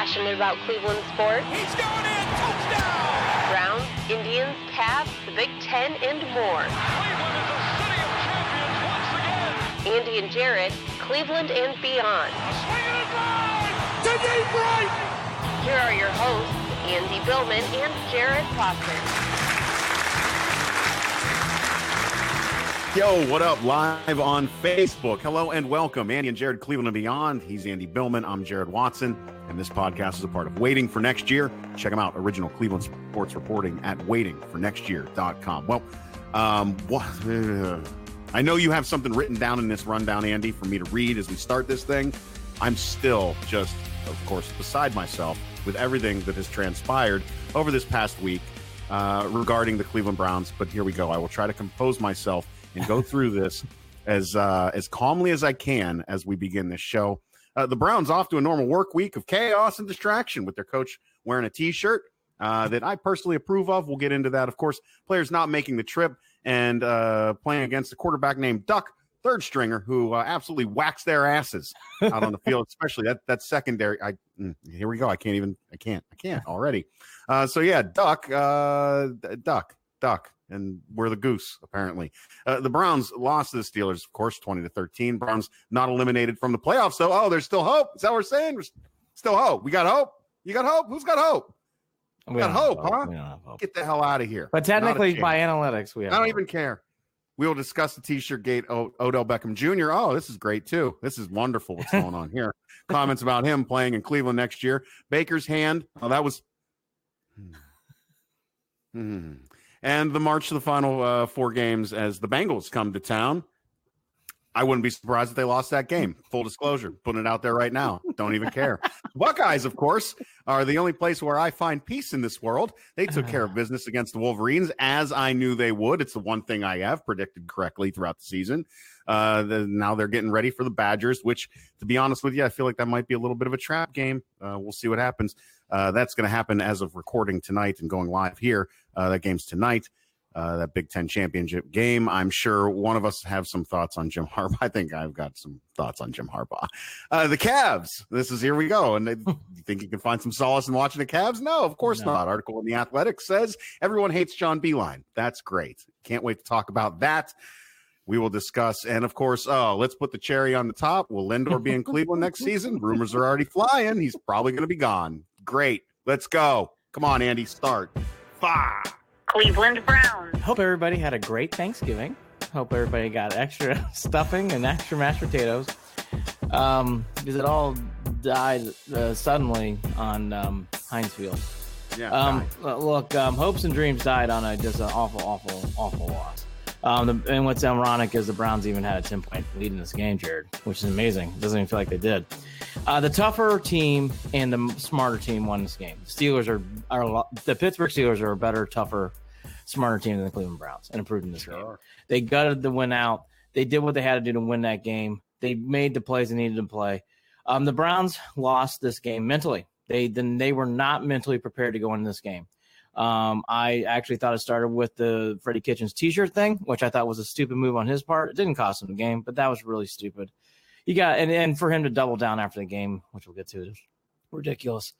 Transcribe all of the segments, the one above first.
passionate about Cleveland sports. He's going in, touchdown! Browns, Indians, Cavs, the Big Ten, and more. Cleveland is a city of champions once again! Andy and Jarid, Cleveland and beyond. A swing and a drive! To deep right! Here are your hosts, Andy Billman and Jarid Foster. Yo, what up? Live on Facebook. Hello and welcome. Andy and Jarid, Cleveland and Beyond. He's Andy Billman. I'm Jarid Watson. And this podcast is a part of Waiting for Next Year. Check them out. Original Cleveland sports reporting at waitingfornextyear.com. Well, I know you have something written down in this rundown, Andy, for me to read as we start this thing. I'm still just, of course, beside myself with everything that has transpired over this past week regarding the Cleveland Browns. But here we go. I will try to compose myself and go through this as calmly as I can as we begin this show. The Browns off to a normal work week of chaos and distraction with their coach wearing a T-shirt that I personally approve of. We'll get into that. Of course, players not making the trip and playing against a quarterback named Duck, third stringer, who absolutely whacks their asses out on the field, especially that secondary. Here we go. I can't already. So yeah, Duck. And we're the goose, apparently. The Browns lost to the Steelers, of course, 20-13. Browns not eliminated from the playoffs, though. Oh, there's still hope. Is that what we're saying? There's still hope. We got hope? You got hope? Who's got hope? We got hope, huh? We don't have hope. Get the hell out of here. But technically, by analytics, we have I don't hope. even care. We will discuss the T-shirt gate. Odell Beckham Jr. Oh, this is great, too. This is wonderful what's going on here. Comments about him playing in Cleveland next year. Baker's hand. Oh, that was... And the march to the final four games as the Bengals come to town. I wouldn't be surprised if they lost that game. Full disclosure, putting it out there right now. Don't even care. Buckeyes, of course, are the only place where I find peace in this world. They took care of business against the Wolverines, as I knew they would. It's the one thing I have predicted correctly throughout the season. Now they're getting ready for the Badgers, which, to be honest with you, I feel like that might be a little bit of a trap game. We'll see what happens. That's going to happen as of recording tonight and going live here. That game's tonight, that Big Ten championship game. I'm sure one of us have some thoughts on Jim Harbaugh. I think I've got some thoughts on Jim Harbaugh. The Cavs. Here we go. And you think you can find some solace in watching the Cavs? No, of course not. Article in The Athletic says everyone hates John Beilein. That's great. Can't wait to talk about that. We will discuss. And, of course, let's put the cherry on the top. Will Lindor be in Cleveland next season? Rumors are already flying. He's probably going to be gone. Great. Let's go. Come on, Andy, start. Cleveland Browns. Hope everybody had a great Thanksgiving. Hope everybody got extra stuffing and extra mashed potatoes. Because it all died suddenly on Heinz Field. Yeah. Look, hopes and dreams died on just an awful loss. And what's ironic is the Browns even had a 10-point lead in this game, Jared, which is amazing. It doesn't even feel like they did. The tougher team and the smarter team won this game. The Pittsburgh Steelers are a better, tougher, smarter team than the Cleveland Browns and improved in this game. They gutted the win out. They did what they had to do to win that game. They made the plays they needed to play. The Browns lost this game mentally. They were not mentally prepared to go into this game. I actually thought it started with the Freddie Kitchens T-shirt thing, which I thought was a stupid move on his part. It didn't cost him the game, but that was really stupid. You got and for him to double down after the game, which we'll get to, is ridiculous.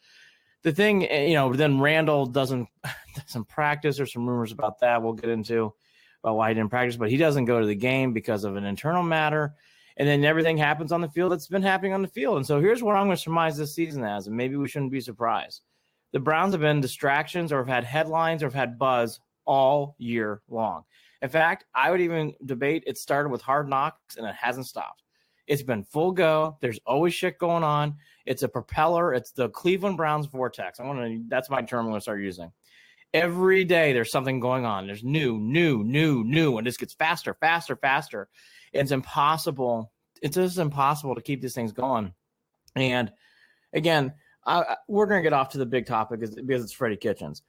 The thing, then Randall doesn't practice. There's some rumors about that we'll get into about why he didn't practice, but he doesn't go to the game because of an internal matter. And then everything happens on the field that's been happening on the field. And so here's what I'm going to surmise this season as, and maybe we shouldn't be surprised. The Browns have been distractions or have had headlines or have had buzz all year long. In fact, I would even debate it started with Hard Knocks and it hasn't stopped. It's been full go. There's always shit going on. It's a propeller. It's the Cleveland Browns vortex. That's my term I'm going to start using. Every day there's something going on. There's new, and this gets faster. It's impossible. It's just impossible to keep these things going. And again, we're going to get off to the big topic because it's Freddie Kitchens.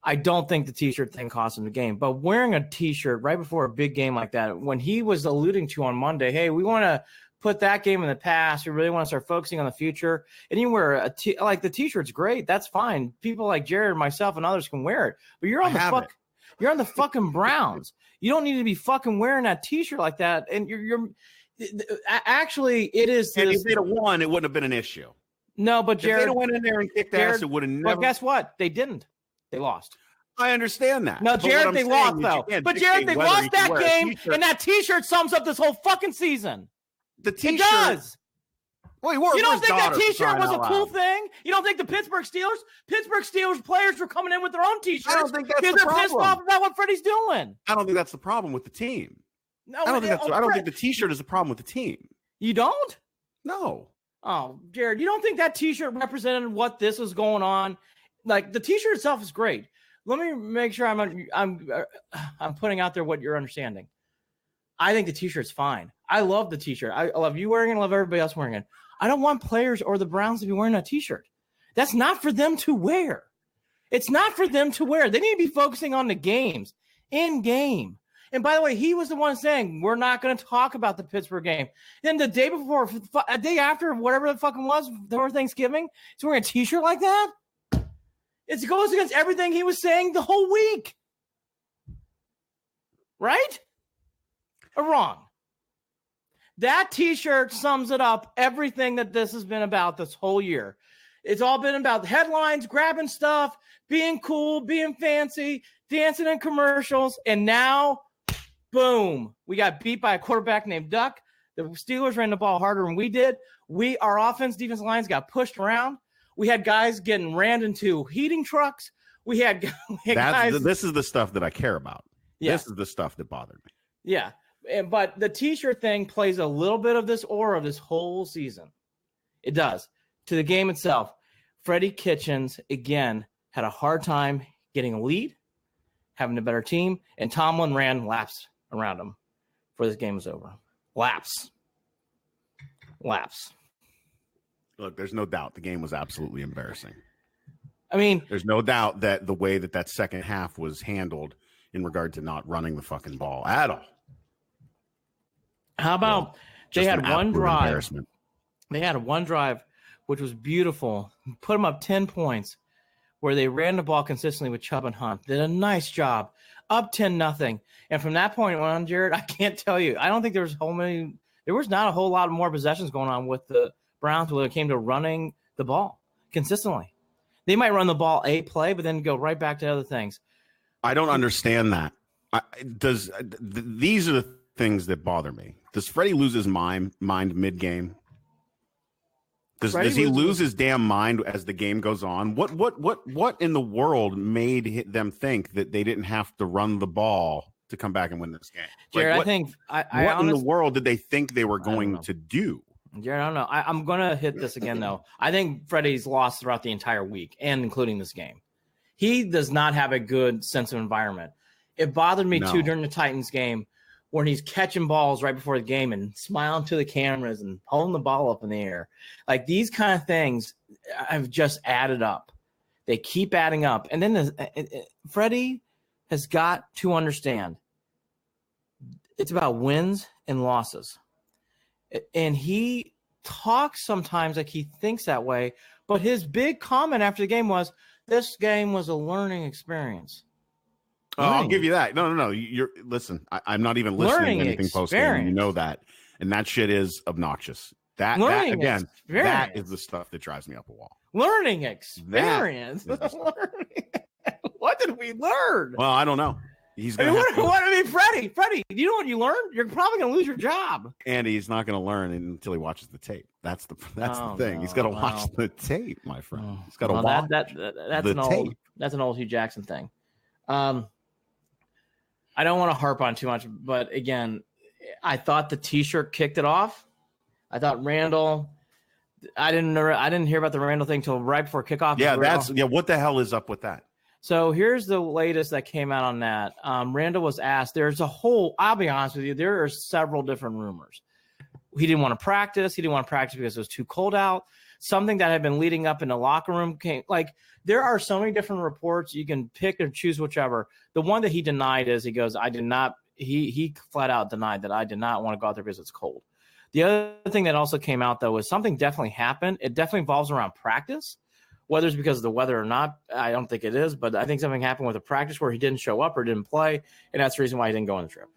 I don't think the T-shirt thing cost him the game, but wearing a T-shirt right before a big game like that, when he was alluding to on Monday, hey, we want to put that game in the past. We really want to start focusing on the future. And you wear the T-shirt's great. That's fine. People like Jared, myself, and others can wear it. But you're on the fucking Browns. You don't need to be fucking wearing that T-shirt like that. And you're actually, it is. And if they'd have won, it wouldn't have been an issue. No, but Jared, if they'd went in there and kicked ass, it would have never. But guess what? They didn't. They lost. I understand that. No, Jared, they lost though. But Jared, they lost that game, and that T-shirt sums up this whole fucking season. The T-shirt. It does. Well, you don't think that T-shirt was a cool thing? You don't think the Pittsburgh Steelers players were coming in with their own T-shirts? I don't think that's the problem. Because they're pissed off about what Freddie's doing. I don't think that's the problem with the team. No, I don't think the T-shirt is the problem with the team. You don't? No. Oh, Jared, you don't think that T-shirt represented what this was going on? Like the T-shirt itself is great. Let me make sure I'm putting out there what you're understanding. I think the T-shirt's fine. I love the T-shirt. I love you wearing it. I love everybody else wearing it. I don't want players or the Browns to be wearing a T-shirt. That's not for them to wear. It's not for them to wear. They need to be focusing on the games, in game. And by the way, he was the one saying, we're not going to talk about the Pittsburgh game. Then the day before, a day after, whatever the fucking was, before Thanksgiving, he's wearing a T-shirt like that? It goes against everything he was saying the whole week. Right? Or wrong? That T-shirt sums it up, everything that this has been about this whole year. It's all been about headlines, grabbing stuff, being cool, being fancy, dancing in commercials, and now, boom, we got beat by a quarterback named Duck. The Steelers ran the ball harder than we did. Our offense, defensive lines got pushed around. We had guys getting rammed into heating trucks. We had guys. This is the stuff that I care about. Yeah. This is the stuff that bothered me. Yeah. But the T-shirt thing plays a little bit of this aura of this whole season. It does. To the game itself, Freddie Kitchens, again, had a hard time getting a lead, having a better team, and Tomlin ran laps around him before this game was over. Laps. Look, there's no doubt the game was absolutely embarrassing. I mean, there's no doubt that the way that second half was handled in regard to not running the fucking ball at all. How about they had one drive? They had one drive, which was beautiful. Put them up 10 points, where they ran the ball consistently with Chubb and Hunt. Did a nice job, up 10-0. And from that point on, Jared, I can't tell you. I don't think there was not a whole lot more possessions going on with the Browns when it came to running the ball consistently. They might run the ball a play, but then go right back to other things. I don't understand that. These are the things that bother me. Does Freddie lose his mind mid-game? Does he lose his damn mind as the game goes on? What in the world made them think that they didn't have to run the ball to come back and win this game? Jared, what in the world did they think they were going to do? Jared, I don't know. I'm going to hit this again, though. I think Freddie's lost throughout the entire week, and including this game. He does not have a good sense of environment. It bothered me, too, during the Titans game, when he's catching balls right before the game and smiling to the cameras and holding the ball up in the air. Like, these kind of things have just added up. They keep adding up. And then Freddie has got to understand it's about wins and losses. And he talks sometimes like he thinks that way, but his big comment after the game was, this game was a learning experience. Oh, I'll give you that. No. Listen, I'm not even listening to anything post-game. You know that. And that shit is obnoxious. That is the stuff that drives me up a wall. Learning experience. What did we learn? Well, I don't know. Freddie, you know what you learned? You're probably going to lose your job. Andy, he's not going to learn until he watches the tape. That's the thing. No, he's got to watch the tape, my friend. He's got to watch the tape. That's an old Hugh Jackson thing. I don't want to harp on too much, but again, I thought the T-shirt kicked it off. I thought Randall. I didn't hear about the Randall thing till right before kickoff. Yeah, what the hell is up with that? So here's the latest that came out on that. Randall was asked. I'll be honest with you, there are several different rumors. He didn't want to practice. He didn't want to practice because it was too cold out. Something that had been leading up in the locker room came. Like, there are so many different reports. You can pick or choose whichever. The one that he denied is he goes, I did not. He flat out denied that I did not want to go out there because it's cold. The other thing that also came out, though, was something definitely happened. It definitely involves around practice. Whether it's because of the weather or not, I don't think it is. But I think something happened with a practice where he didn't show up or didn't play, and that's the reason why he didn't go on the trip.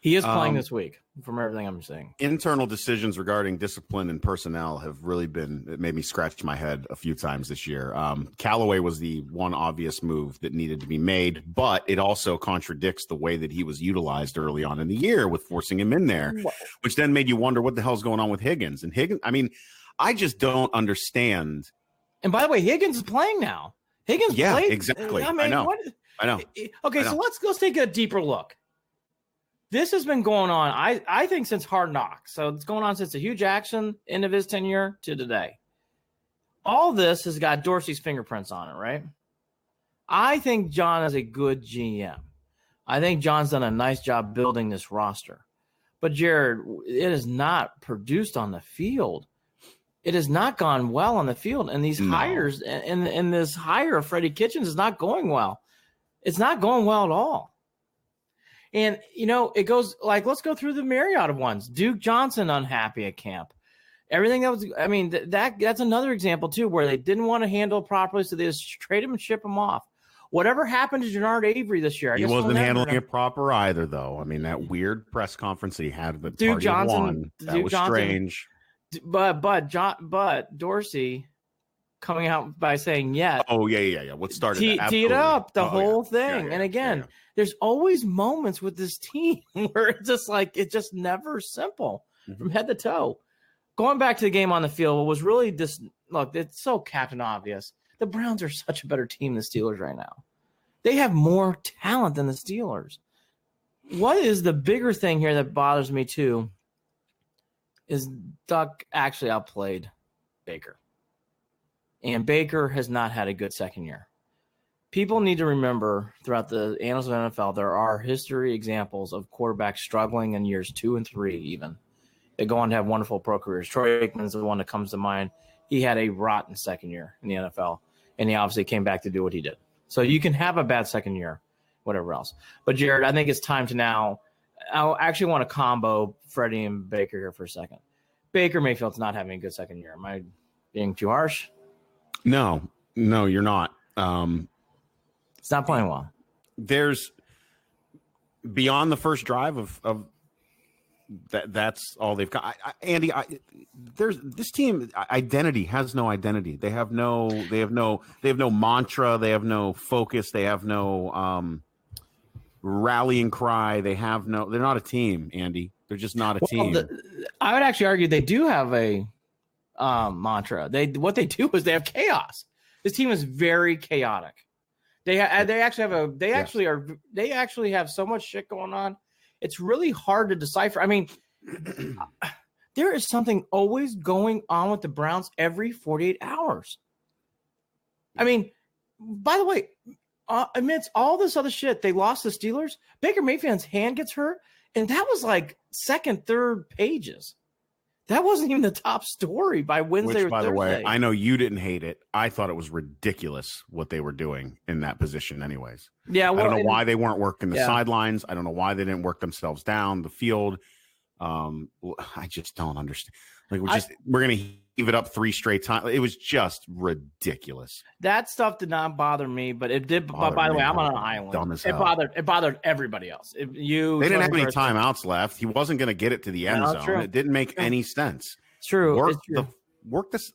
He is playing this week, from everything I'm seeing. Internal decisions regarding discipline and personnel have really it made me scratch my head a few times this year. Callaway was the one obvious move that needed to be made, but it also contradicts the way that he was utilized early on in the year with forcing him in there, which then made you wonder what the hell's going on with Higgins. And Higgins, I mean, I just don't understand. And by the way, Higgins is playing now. Higgins played. Exactly. I know. I know. Okay, so let's take a deeper look. This has been going on, I think, since Hard Knocks. So it's going on since the Hugh Jackson end of his tenure to today. All this has got Dorsey's fingerprints on it, right? I think John is a good GM. I think John's done a nice job building this roster. But, Jared, it has not produced on the field. It has not gone well on the field. And these hires and this hire of Freddie Kitchens is not going well. It's not going well at all. And, it goes like, let's go through the myriad of ones. Duke Johnson unhappy at camp. Everything that was, that's another example, too, where they didn't want to handle properly, so they just trade him and ship him off. Whatever happened to Jannard Avery this year? He wasn't handling it proper either, though. I mean, that weird press conference that he had with Duke Johnson. That was strange. But Dorsey coming out by saying yes. Oh, yeah. What started that? Teed up the whole thing. Yeah, and again, there's always moments with this team where it's just like, it's just never simple from head to toe. Going back to the game on the field, what was really look, it's so captain obvious. The Browns are such a better team than the Steelers right now. They have more talent than the Steelers. What is the bigger thing here that bothers me too is Duck actually outplayed Baker. And Baker has not had a good second year. People need to remember throughout the annals of NFL, there are history examples of quarterbacks struggling in years 2 and 3 even. They go on to have wonderful pro careers. Troy Aikman's the one that comes to mind. He had a rotten second year in the NFL, and he obviously came back to do what he did. So you can have a bad second year, whatever else. But, Jared, I think it's time to now – I actually want to combo Freddie and Baker here for a second. Baker Mayfield's not having a good second year. Am I being too harsh? No, you're not. It's not playing well. There's beyond the first drive of that's all they've got. Andy, there's this team identity has no identity. They have no mantra. They have no focus. They have no rallying cry. They're not a team, Andy. They're just not a team. I would actually argue they do have a mantra. What they do is they have chaos. This team is very chaotic. They actually have so much shit going on. It's really hard to decipher. I mean, there is something always going on with the Browns every 48 hours. I mean, by the way, amidst all this other shit, they lost the Steelers. Baker Mayfield's hand gets hurt, and that was like second, third pages. That wasn't even the top story by Wednesday or Thursday. By the way, I know you didn't hate it. I thought it was ridiculous what they were doing in that position anyways. Yeah, well, I don't know why they weren't working the sidelines. I don't know why they didn't work themselves down the field. I just don't understand. Like we're going to heave it up 3 straight times. It was just ridiculous. That stuff did not bother me, but it did. But by the way, I'm on an island. Dumb as hell. It bothered everybody else. They didn't have any timeouts left. He wasn't going to get it to the end zone. True. It didn't make any sense. It's true. Work this.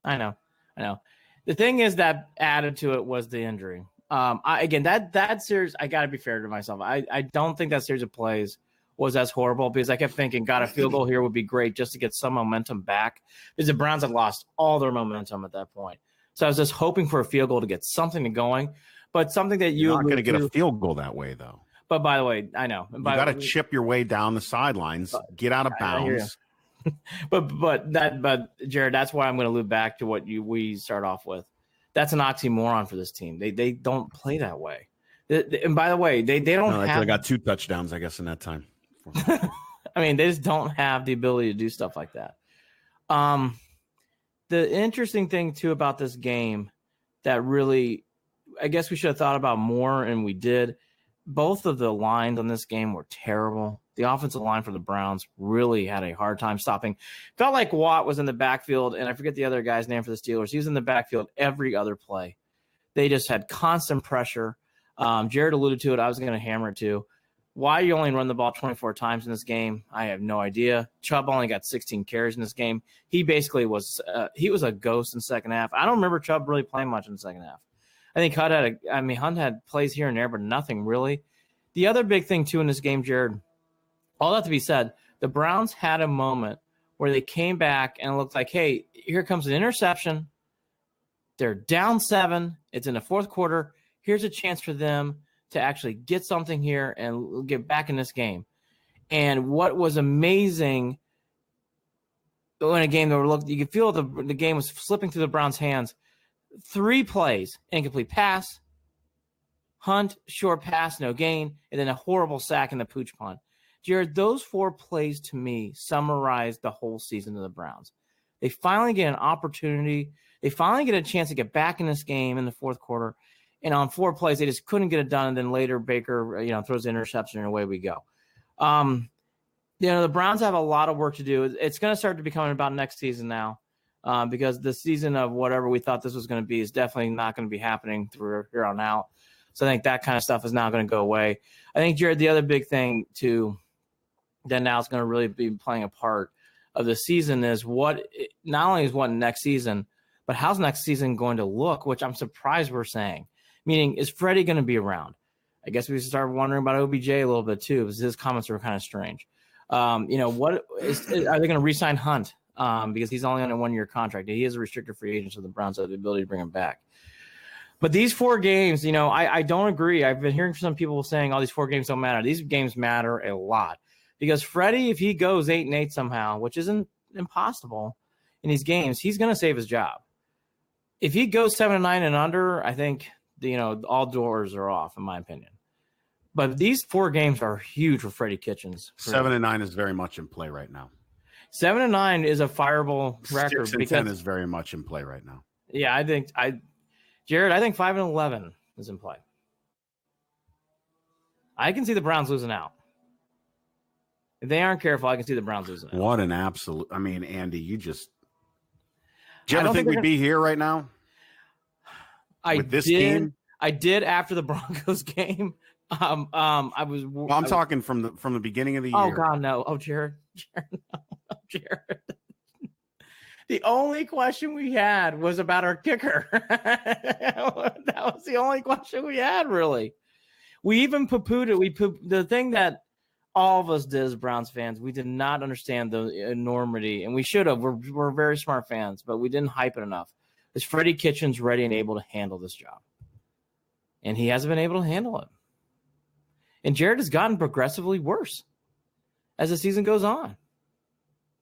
I know. The thing is that added to it was the injury. That series, I got to be fair to myself. I don't think that series of plays was as horrible because I kept thinking, God, a field goal here would be great just to get some momentum back because the Browns had lost all their momentum at that point. So I was just hoping for a field goal to get something going, but something that you're not going to get a field goal that way, though. But by the way, I know. You got to chip your way down the sidelines, get out of bounds. But Jared, that's why I'm going to loop back to what we start off with. That's an oxymoron for this team. They don't play that way. And by the way, they don't have. They got 2 touchdowns, I guess, in that time. I mean, they just don't have the ability to do stuff like that. The interesting thing, too, about this game that really, I guess we should have thought about more, and we did. Both of the lines on this game were terrible. The offensive line for the Browns really had a hard time stopping. Felt like Watt was in the backfield, and I forget the other guy's name for the Steelers. He was in the backfield every other play. They just had constant pressure. Jared alluded to it. I was going to hammer it too. Why you only run the ball 24 times in this game, I have no idea. Chubb only got 16 carries in this game. He basically was he was a ghost in the second half. I don't remember Chubb really playing much in the second half. I think Hunt had plays here and there, but nothing really. The other big thing, too, in this game, Jared, all that to be said, the Browns had a moment where they came back and it looked like, hey, here comes an interception. They're down 7. It's in the fourth quarter. Here's a chance for them to actually get something here and get back in this game. And what was amazing in a game that you could feel the game was slipping through the Browns' hands. 3 plays, incomplete pass, Hunt, short pass, no gain, and then a horrible sack in the pooch punt. Jared, those 4 plays to me summarized the whole season of the Browns. They finally get an opportunity. They finally get a chance to get back in this game in the fourth quarter. And on 4 plays, they just couldn't get it done. And then later Baker, throws the interception and away we go. The Browns have a lot of work to do. It's going to start to become about next season now because the season of whatever we thought this was going to be is definitely not going to be happening through here on out. So I think that kind of stuff is now going to go away. I think, Jared, the other big thing, too, that now is going to really be playing a part of the season is not only is what next season, but how's next season going to look, which I'm surprised we're saying. Meaning, is Freddie going to be around? I guess we start wondering about OBJ a little bit too, because his comments were kind of strange. Are they going to re-sign Hunt? Because he's only on a 1-year contract. He is a restricted free agent, so the Browns have the ability to bring him back. But these 4 games, I don't agree. I've been hearing some people saying, these 4 games don't matter. These games matter a lot. Because Freddie, if he goes 8-8 somehow, which isn't impossible in these games, he's going to save his job. If he goes 7-9 and under, I think all doors are off, in my opinion. But these 4 games are huge for Freddie Kitchens. 7-9 is very much in play right now. 7-9 is a fireable record. 6-10 is very much in play right now. Yeah, Jared, I think 5-11 is in play. I can see the Browns losing out. If they aren't careful, I can see the Browns losing out. What an absolute! I mean, Andy, do you ever think we'd be here right now? With this team? I did after the Broncos game. I'm talking from the beginning of the year. Oh God, no! Oh, Jared, Jared. The only question we had was about our kicker. That was the only question we had, really. We even poo-pooed it. The thing that all of us did as Browns fans, we did not understand the enormity, and we should have. We're very smart fans, but we didn't hype it enough. Is Freddie Kitchens ready and able to handle this job? And he hasn't been able to handle it. And Jared has gotten progressively worse as the season goes on.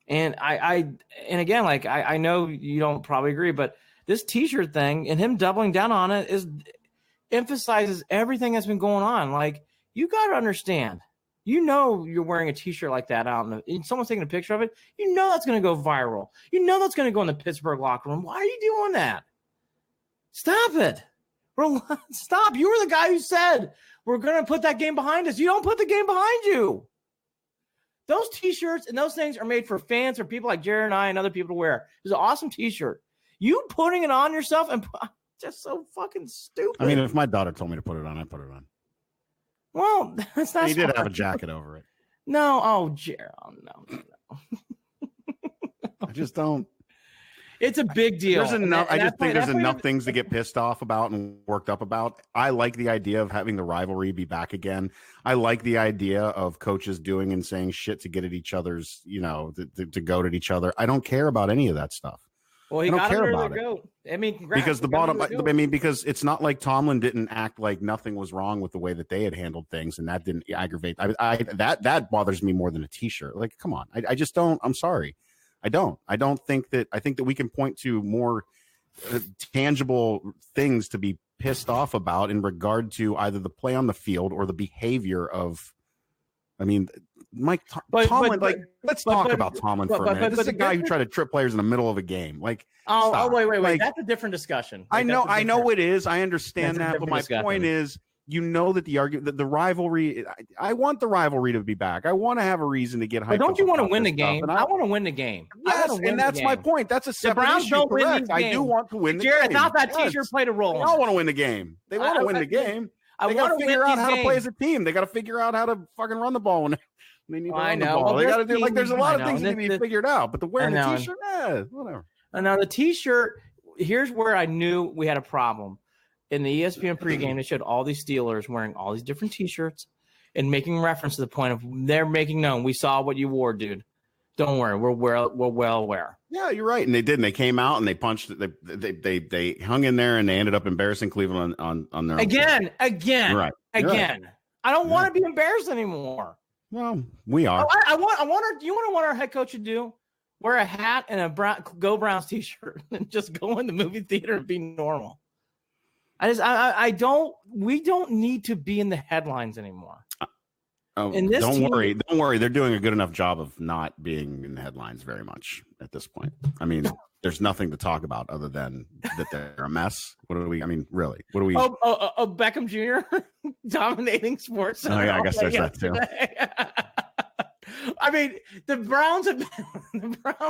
And I know you don't probably agree, but this T-shirt thing and him doubling down on it emphasizes everything that's been going on. Like, you got to understand, you're wearing a T-shirt like that out and someone's taking a picture of it. That's going to go viral. That's going to go in the Pittsburgh locker room. Why are you doing that? Stop it. Stop. You were the guy who said we're going to put that game behind us. You don't put the game behind you. Those T-shirts and those things are made for fans or people like Jared and I and other people to wear. It's an awesome T-shirt. You putting it on yourself and just so fucking stupid. I mean, if my daughter told me to put it on, I'd put it on. Well, that's not. He did have a jacket over it. No, Jared, no. I just don't. It's a big deal. There's enough. I just think there's enough things to get pissed off about and worked up about. I like the idea of having the rivalry be back again. I like the idea of coaches doing and saying shit to get at each other's, to goad at each other. I don't care about any of that stuff. Well, he got care about it. I mean, congrats. Because because it's not like Tomlin didn't act like nothing was wrong with the way that they had handled things, and that didn't aggravate. That bothers me more than a T-shirt. Like, come on, I just don't. I'm sorry. I think that we can point to more tangible things to be pissed off about in regard to either the play on the field or the behavior of, Tomlin. Let's talk about Tomlin for a minute. This is a guy who tried to trip players in the middle of a game. Like, wait. That's a different discussion. I know it is. I understand that, but my point is, that the argument, that the rivalry, I want the rivalry to be back. I want to have a reason to get hyped. But don't you want to win the game? I want to win the game. Yes, and that's my point. That's a separate issue. Correct. I do want to win the game. Jared, I thought that T-shirt played a role. They all want to win the game. They want to win the game. They got to figure out how to play as a team. They got to figure out how to fucking run the ball when they need to run the ball. Well, they got to do there's a lot of things that need to be figured out. But the wearing the T-shirt, whatever. And now the T-shirt. Here's where I knew we had a problem. In the ESPN pregame, they showed all these Steelers wearing all these different T-shirts and making reference to the point of they're making known. We saw what you wore, dude. Don't worry, we're well aware. Yeah, you're right, and they did. And they came out and they punched. They hung in there and they ended up embarrassing Cleveland on their again. Right. I don't want to be embarrassed anymore. Well, we are. I want. Do you want what our head coach should do? Wear a hat and a Go Browns T-shirt and just go in the movie theater and be normal. I don't. We don't need to be in the headlines anymore. Don't worry. They're doing a good enough job of not being in the headlines very much at this point. I mean, there's nothing to talk about other than that they're a mess. What do we? I mean, really? What do we? Beckham Jr. dominating sports. Oh yeah, I guess there's that too. I mean, the Browns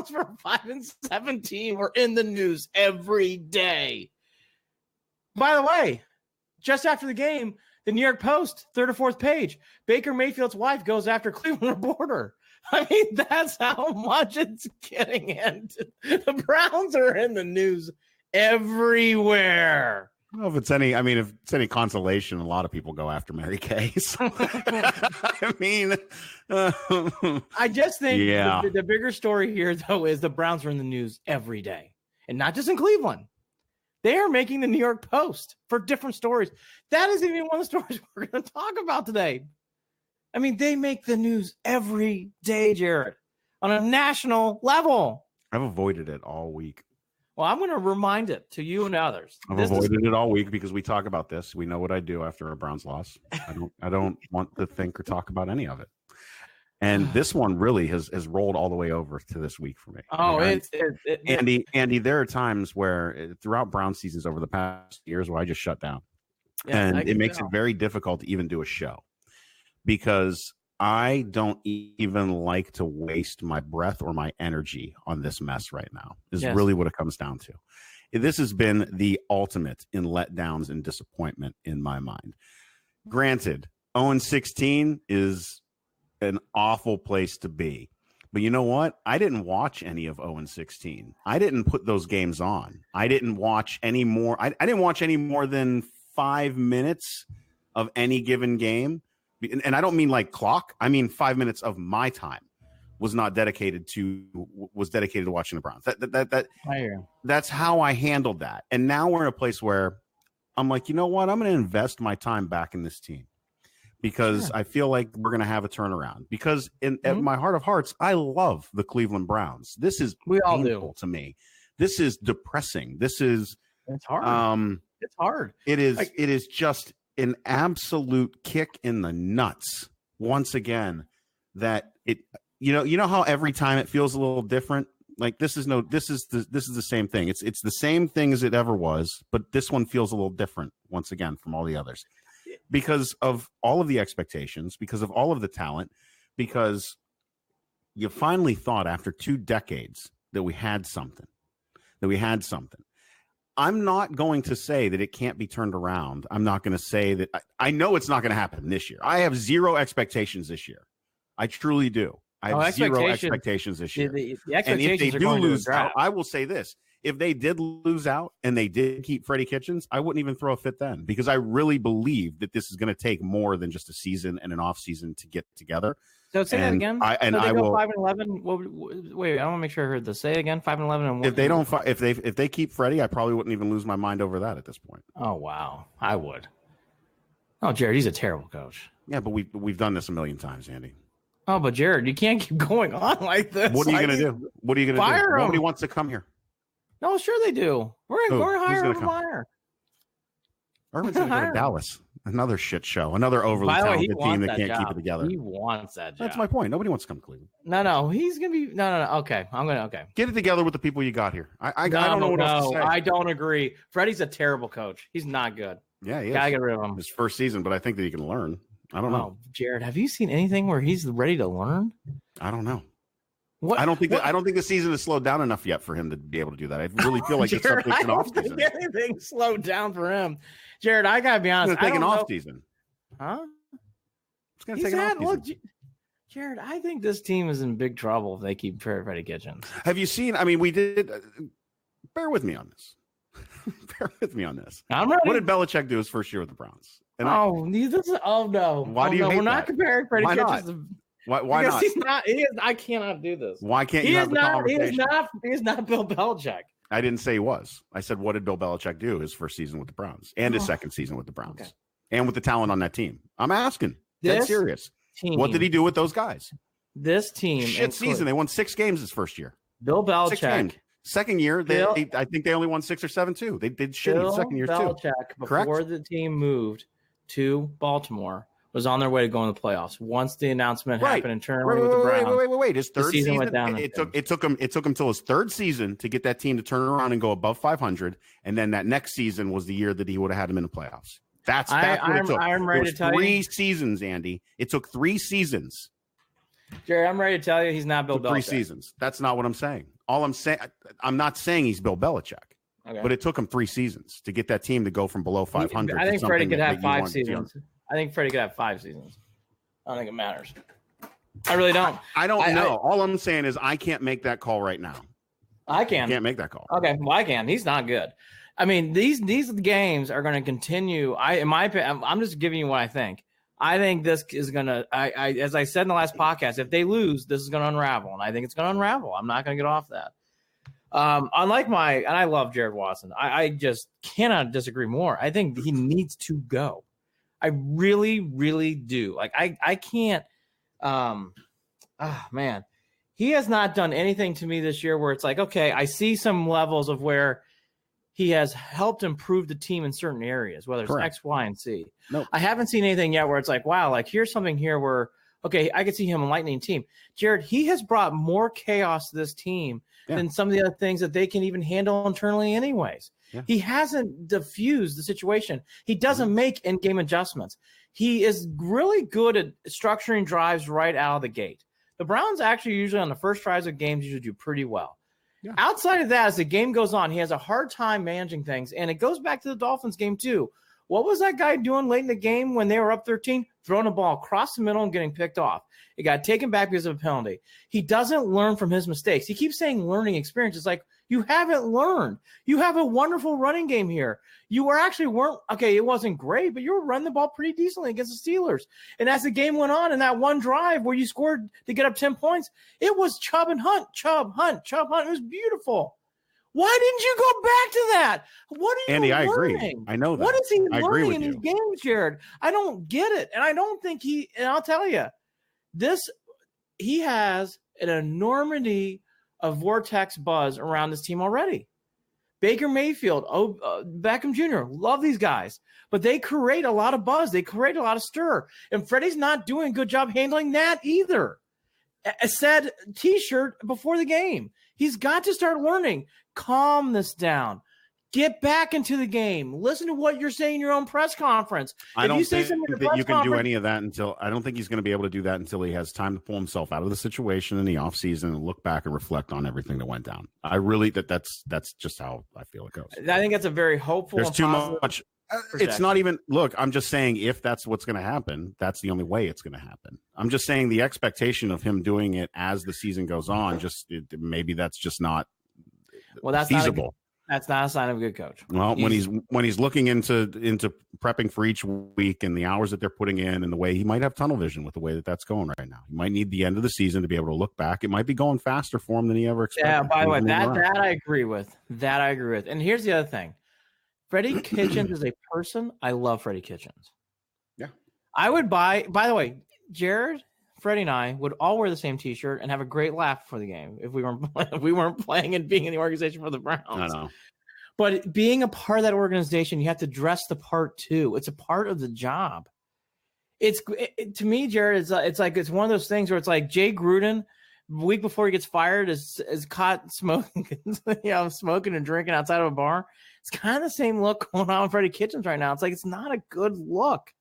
for 5-17 were in the news every day. By the way, just after the game, the New York Post, third or fourth page, Baker Mayfield's wife goes after Cleveland reporter. I mean, that's how much it's getting into. The Browns are in the news everywhere. Well, if it's any consolation, a lot of people go after Mary Kay. So. I mean, I just think the bigger story here, though, is the Browns are in the news every day, and not just in Cleveland. They are making the New York Post for different stories. That isn't even one of the stories we're going to talk about today. I mean, they make the news every day, Jared, on a national level. I've avoided it all week. Well, I'm going to remind it to you and others. I've avoided it all week because we talk about this. We know what I do after a Browns loss. I don't want to think or talk about any of it. And this one really has rolled all the way over to this week for me. Oh, Andy, there are times where throughout Brown seasons over the past years where I just shut down. Yeah, and it makes it very difficult to even do a show because I don't even like to waste my breath or my energy on this mess right now is really what it comes down to. This has been the ultimate in letdowns and disappointment in my mind. Granted, 0-16 is an awful place to be. But you know what? I didn't watch any of 0-16. I didn't put those games on. I didn't watch any more. I didn't watch any more than 5 minutes of any given game. And I don't mean like clock. I mean 5 minutes of my time was dedicated to watching the Browns. That's how I handled that. And now we're in a place where I'm like, you know what? I'm going to invest my time back in this team because I feel like we're going to have a turnaround. Because at my heart of hearts, I love the Cleveland Browns. This is painful to me. This is depressing. It's hard. It's hard. It is just an absolute kick in the nuts once again that it you know how every time it feels a little different. Like this is the same thing. It's the same thing as it ever was, but this one feels a little different once again from all the others because of all of the expectations, because of all of the talent, because you finally thought after 2 decades that we had something. I'm not going to say that it can't be turned around. I'm not going to say that I know it's not going to happen this year. I have zero expectations this year. I truly do. I have zero expectations this year. The expectations and if they are do going lose to the out, draft. I will say this. If they did lose out and they did keep Freddie Kitchens, I wouldn't even throw a fit then because I really believe that this is going to take more than just a season and an off season to get together. So say that again. I go will 5-11. Wait, I want to make sure I heard this. Say it again. 5-11. And if they don't, if they keep Freddie, I probably wouldn't even lose my mind over that at this point. Oh wow, I would. Oh, Jared, he's a terrible coach. Yeah, but we've done this a million times, Andy. Oh, but Jared, you can't keep going on like this. What are you going to do? What are you going to do? Fire him. Nobody wants to come here. No, sure they do. We're going to hire Urban Meyer. Urban's going to go to Dallas. Another shit show. Another overly talented team that can't keep it together. He wants that job. That's my point. Nobody wants to come to Cleveland. No. He's going to be – no. Okay. Okay. Get it together with the people you got here. I don't know what else to say. I don't agree. Freddie's a terrible coach. He's not good. Yeah, he is. Gotta get rid of him. His first season, but I think that he can learn. I don't know. Jared, have you seen anything where he's ready to learn? I don't know. What, I don't think the season has slowed down enough yet for him to be able to do that. I really feel like it's something an off season. Anything slowed down for him, Jared. I gotta be honest. It's going to take an off season, huh? It's going to take an off season. Look, Jared, I think this team is in big trouble if they keep Freddie Kitchens. Have you seen? I mean, we did. Bear with me on this. Bear with me on this. I'm ready. What did Belichick do his first year with the Browns? And no. Why do you hate We're not comparing Freddie Kitchens to. Why not? He's not. I cannot do this. Why can't you have the conversation? He is not Bill Belichick. I didn't say he was. I said, what did Bill Belichick do his first season with the Browns and his second season with the Browns and with the talent on that team? I'm asking. Dead serious. Team, what did he do with those guys? This team. Shit season. They won 6 games his first year. Bill Belichick. Second year, I think they only won 6 or 7 too. They did shit in the second year Belichick, too. Before the team moved to Baltimore, was on their way to going to the playoffs. Once the announcement happened internally with the Browns, wait. His third season went down. It took him till his third season to get that team to turn around and go above 500, and then that next season was the year that he would have had him in the playoffs. That's what it took. I'm ready to tell you. 3 seasons, Andy. It took 3 seasons. Jerry, I'm ready to tell you he's not Bill Belichick. 3 seasons. That's not what I'm saying. All I'm saying, I'm not saying he's Bill Belichick. Okay. But it took him 3 seasons to get that team to go from below 500. I think Freddie could have 5 seasons. I think Freddie could have 5 seasons. I don't think it matters. I really don't. I don't know. All I'm saying is I can't make that call right now. I can. Can't make that call. Okay, well, I can. He's not good. I mean, these games are going to continue. In my opinion, I'm just giving you what I think. I think this is going to, as I said in the last podcast, if they lose, this is going to unravel. And I think it's going to unravel. I'm not going to get off that. Unlike and I love Jared Watson. I just cannot disagree more. I think he needs to go. I really, really do. Like, I can't, man. He has not done anything to me this year where it's like, okay, I see some levels of where he has helped improve the team in certain areas, whether it's X, Y, and Z. Nope. I haven't seen anything yet where it's like, wow, like here's something here where, okay, I could see him enlightening team. Jared, he has brought more chaos to this team than some of the other things that they can even handle internally anyways. Yeah. He hasn't diffused the situation. He doesn't make in-game adjustments. He is really good at structuring drives right out of the gate. The Browns actually usually on the first drives of games usually do pretty well. Yeah. Outside of that, as the game goes on, he has a hard time managing things. And it goes back to the Dolphins game too. What was that guy doing late in the game when they were up 13? Throwing the ball across the middle and getting picked off. It got taken back because of a penalty. He doesn't learn from his mistakes. He keeps saying learning experience. It's like, you haven't learned. You have a wonderful running game here. You weren't, okay, it wasn't great, but you were running the ball pretty decently against the Steelers. And as the game went on in that one drive where you scored to get up 10 points, it was Chubb and Hunt. It was beautiful. Why didn't you go back to that? What are you Andy, learning? I agree. I know that. What is he learning in these games, Jared? I don't get it. And I don't think and I'll tell you, he has an enormity of vortex buzz around this team already. Baker Mayfield, Beckham Jr., love these guys, but they create a lot of buzz. They create a lot of stir. And Freddie's not doing a good job handling that either. I said T-shirt before the game. He's got to start learning. Calm this down. Get back into the game. Listen to what you're saying in your own press conference. I don't think that you can do any of that until I don't think he's going to be able to do that until he has time to pull himself out of the situation in the offseason and look back and reflect on everything that went down. I really that's just how I feel it goes. I think that's a very hopeful. There's too much. It's not even look. I'm just saying if that's what's going to happen, that's the only way it's going to happen. I'm just saying the expectation of him doing it as the season goes on. Maybe that's just not feasible. That's not a sign of a good coach. Well, when he's looking into prepping for each week and the hours that they're putting in and the way he might have tunnel vision with the way that's going right now. He might need the end of the season to be able to look back. It might be going faster for him than he ever expected. Yeah, by the way, that I agree with. That I agree with. And here's the other thing. Freddie Kitchens is a person. I love Freddie Kitchens. Yeah. I would buy, by the way, Jared, Freddie and I would all wear the same T-shirt and have a great laugh for the game if we weren't playing and being in the organization for the Browns. I know. But being a part of that organization, you have to dress the part too. It's a part of the job. To me, Jared, it's one of those things where it's like Jay Gruden, the week before he gets fired, is caught smoking, smoking and drinking outside of a bar. It's kind of the same look going on with Freddie Kitchens right now. It's like it's not a good look.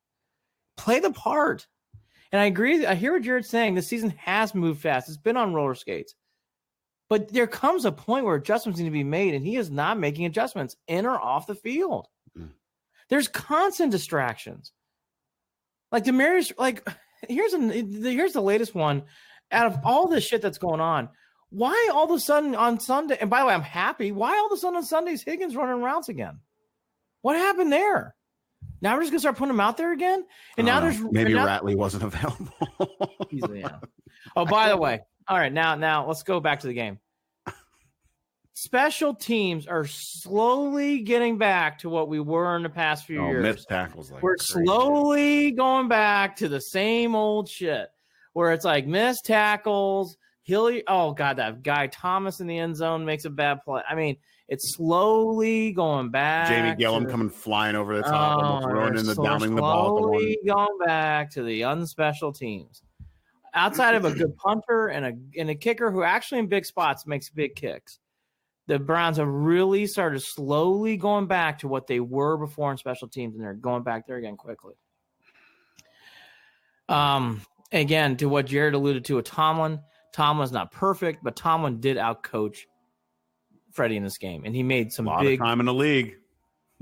Play the part. And I agree. I hear what Jared's saying. The season has moved fast. It's been on roller skates. But there comes a point where adjustments need to be made, and he is not making adjustments in or off the field. There's constant distractions. Like Demarius, like here's the latest one. Out of all this shit that's going on, why all of a sudden on Sunday? And by the way, I'm happy. Why all of a sudden on Sundays Higgins running routes again? What happened there? Now we're just gonna start putting him out there again. And now there's maybe Ratley wasn't available. Yeah. Oh, by the way, all right. Now let's go back to the game. Special teams are slowly getting back to what we were in the past few years. Missed tackles we're crazy. Slowly going back to the same old shit where it's like missed tackles. Oh, God, that guy Thomas in the end zone makes a bad play. I mean, it's slowly going back. Jamie Gillum coming flying over the top, almost ruining the downing the ball. Slowly going back to the unspecial teams. Outside of a good punter and a kicker who actually in big spots makes big kicks, the Browns have really started slowly going back to what they were before in special teams, and they're going back there again quickly. Again, to what Jared alluded to with Tomlin. Tomlin's not perfect, but Tomlin did outcoach Freddie in this game, and he made some big time in the league.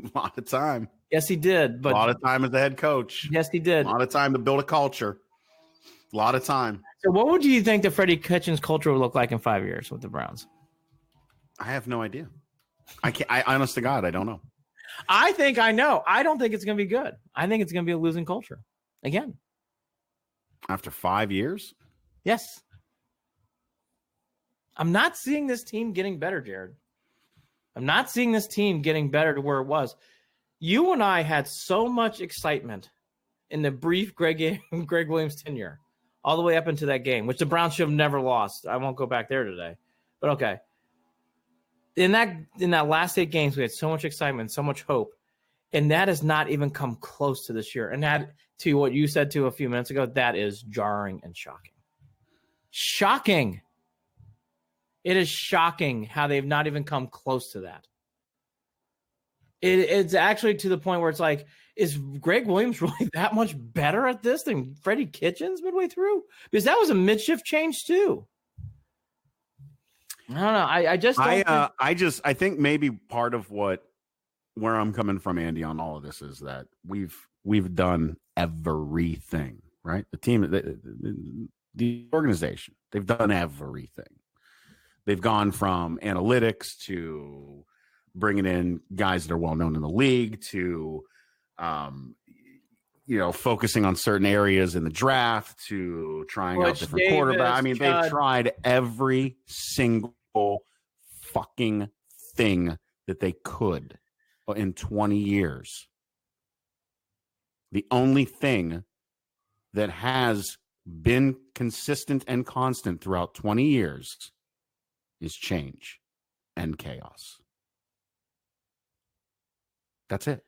A lot of time. Yes, he did. But a lot of time as the head coach. Yes, he did. A lot of time to build a culture. A lot of time. So what would you think that Freddie Kitchens' culture would look like in 5 years with the Browns? I have no idea. I honest to God, I don't know. I think I know. I don't think it's going to be good. I think it's going to be a losing culture again. After 5 years? Yes. I'm not seeing this team getting better, Jared. I'm not seeing this team getting better to where it was. You and I had so much excitement in the brief Greg Williams tenure, all the way up into that game, which the Browns should have never lost. I won't go back there today. But okay. In that last 8 games, we had so much excitement, so much hope, and that has not even come close to this year. And that, to what you said to a few minutes ago, that is jarring and shocking. Shocking. It is shocking how they've not even come close to that. It's actually to the point where it's like, is Greg Williams really that much better at this than Freddie Kitchens midway through? Because that was a mid-shift change too. I don't know. I think maybe part of where I'm coming from, Andy, on all of this is that we've done everything, right? The team, the organization, they've done everything. They've gone from analytics to bringing in guys that are well known in the league to, focusing on certain areas in the draft to trying out different quarterbacks. I mean, they've tried every single fucking thing that they could in 20 years. The only thing that has been consistent and constant throughout 20 years is change and chaos. That's it.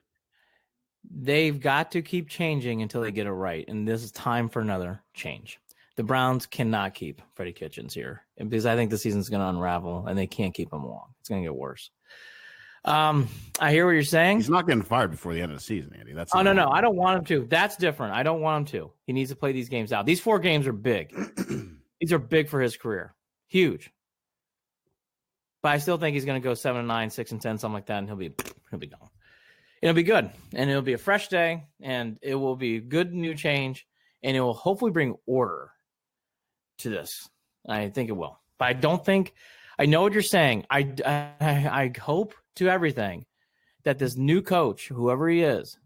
They've got to keep changing until they get it right. And this is time for another change. The Browns cannot keep Freddie Kitchens here because I think the season's going to unravel and they can't keep him long. It's going to get worse. I hear what you're saying. He's not getting fired before the end of the season, Andy. No. I don't want him to. That's different. I don't want him to. He needs to play these games out. These 4 games are big. These are big for his career. Huge. But I still think he's going to go 7-9, 6-10, something like that, and he'll be gone. It'll be good, and it'll be a fresh day, and it will be good new change, and it will hopefully bring order to this. I think it will. But I don't think – I know what you're saying. I hope to everything that this new coach, whoever he is,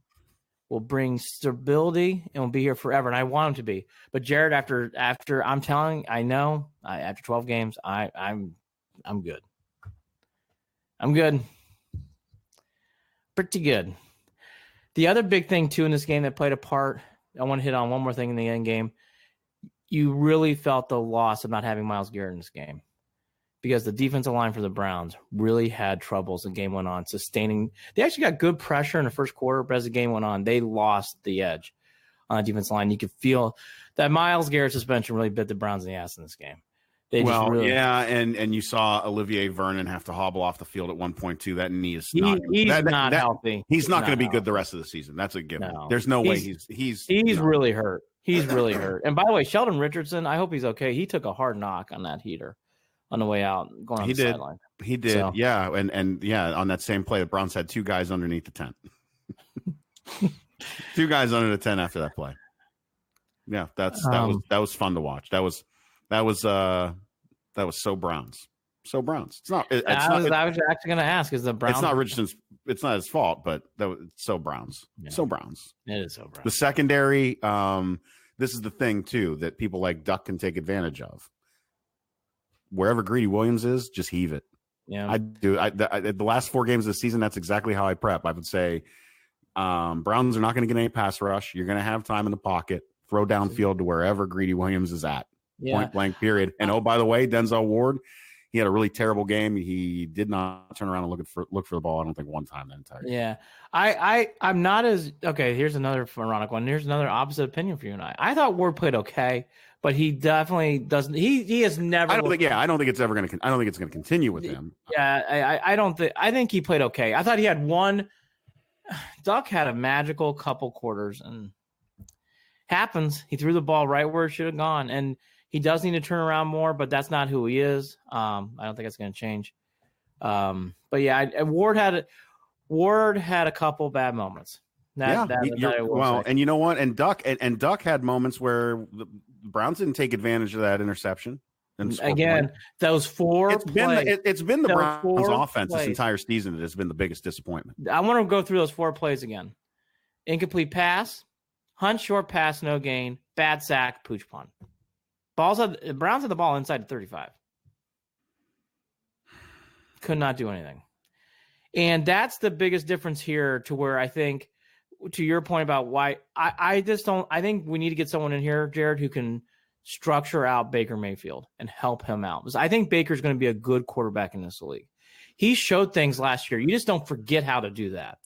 will bring stability and will be here forever, and I want him to be. But, Jared, after I'm telling – I know after 12 games, I'm good. I'm good. Pretty good. The other big thing, too, in this game that played a part, I want to hit on one more thing in the end game. You really felt the loss of not having Myles Garrett in this game because the defensive line for the Browns really had troubles as the game went on, sustaining. They actually got good pressure in the first quarter, but as the game went on, they lost the edge on the defensive line. You could feel that Myles Garrett suspension really bit the Browns in the ass in this game. And you saw Olivier Vernon have to hobble off the field at one point too. That knee is not healthy. He's not going to be good the rest of the season. That's a given. No. There's no way he's really hurt. He's really hurt. And by the way, Sheldon Richardson, I hope he's okay. He took a hard knock on that heater on the way out, going on the sideline. He did, so. Yeah, and on that same play, the Browns had 2 guys underneath the tent. 2 guys under the tent after that play. Yeah, that was fun to watch. That was so Browns. So Browns. I was actually going to ask, is the Browns? It's not Richardson's. It's not his fault, but it's so Browns. Yeah. So Browns. It is so Browns. The secondary. This is the thing too that people like Duck can take advantage of. Wherever Greedy Williams is, just heave it. Yeah, I do. The last 4 games of the season, that's exactly how I prep. I would say, Browns are not going to get any pass rush. You're going to have time in the pocket. Throw downfield to wherever Greedy Williams is at. Yeah. Point blank. Period. And oh, by the way, Denzel Ward, he had a really terrible game. He did not turn around and look for the ball. I don't think one time that entire game. Yeah, I'm not as okay. Here's another moronic one. Here's another opposite opinion for you and I. I thought Ward played okay, but he definitely doesn't. He has never. I don't think it's ever going to. I don't think it's going to continue with him. Yeah, I don't think. I think he played okay. I thought he had one. Duck had a magical couple quarters, and happens. He threw the ball right where it should have gone, and he does need to turn around more, but that's not who he is. I don't think it's going to change. But yeah, Ward had a couple bad moments. And you know what? And Duck had moments where the Browns didn't take advantage of that interception. And again, those 4 plays. It's been the Browns' offense this entire season that has been the biggest disappointment. I want to go through those 4 plays again. Incomplete pass, hunt short pass, no gain, bad sack, pooch punt. The Browns had the ball inside the 35. Could not do anything. And that's the biggest difference here, to where I think, to your point about why I think we need to get someone in here, Jared, who can structure out Baker Mayfield and help him out. Because I think Baker's going to be a good quarterback in this league. He showed things last year. You just don't forget how to do that.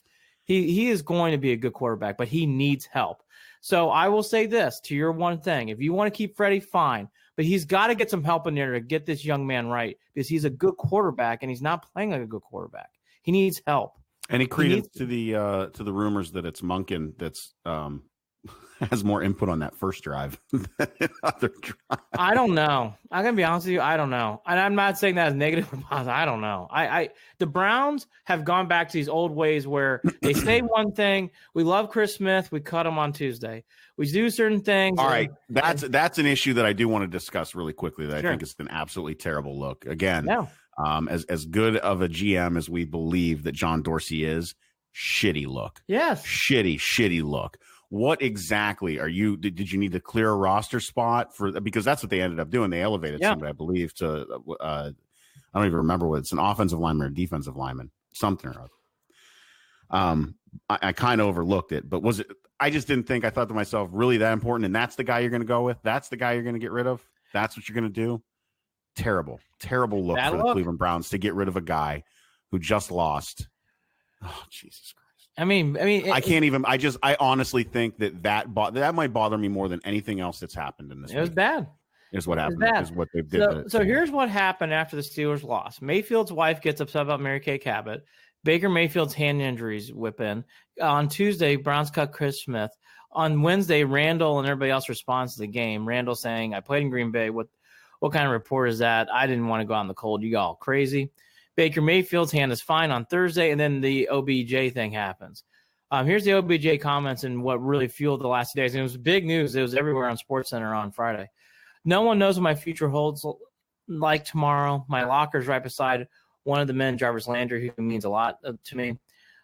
He is going to be a good quarterback, but he needs help. So I will say this to your one thing. If you want to keep Freddie, fine. But he's got to get some help in there to get this young man right, because he's a good quarterback and he's not playing like a good quarterback. He needs help. Any credence to the rumors that it's Monken that's has more input on that first drive than other drives? I don't know. I'm gonna be honest with you. I don't know, and I'm not saying that as negative or positive. I don't know. The Browns have gone back to these old ways where they say one thing. We love Chris Smith. We cut him on Tuesday. We do certain things. All right, that's an issue that I do want to discuss really quickly. That I think is an absolutely terrible look. Again, as good of a GM as we believe that John Dorsey is, shitty look. Yes, shitty look. What exactly are you? Did you need to clear a roster spot for? Because that's what they ended up doing. They elevated somebody, I believe, to I don't even remember what it's an offensive lineman or defensive lineman, something or other. I kind of overlooked it, but was it? I just didn't think. I thought to myself, really that important? And that's the guy you're going to go with. That's the guy you're going to get rid of. That's what you're going to do. Terrible look for the Cleveland Browns to get rid of a guy who just lost. Oh, Jesus Christ. I mean, I can't even. I honestly think that might bother me more than anything else that's happened in this. It was bad. Is what happened. Is what they did. So here's what happened after the Steelers lost. Mayfield's wife gets upset about Mary Kay Cabot. Baker Mayfield's hand injuries whip in. On Tuesday, Browns cut Chris Smith. On Wednesday, Randall and everybody else responds to the game. Randall saying, "I played in Green Bay. What kind of report is that? I didn't want to go out in the cold. You got all crazy." Baker Mayfield's hand is fine on Thursday, and then the OBJ thing happens. Here's the OBJ comments and what really fueled the last 2 days. And it was big news. It was everywhere on SportsCenter on Friday. "No one knows what my future holds like tomorrow. My locker's right beside one of the men, Jarvis Landry, who means a lot to me.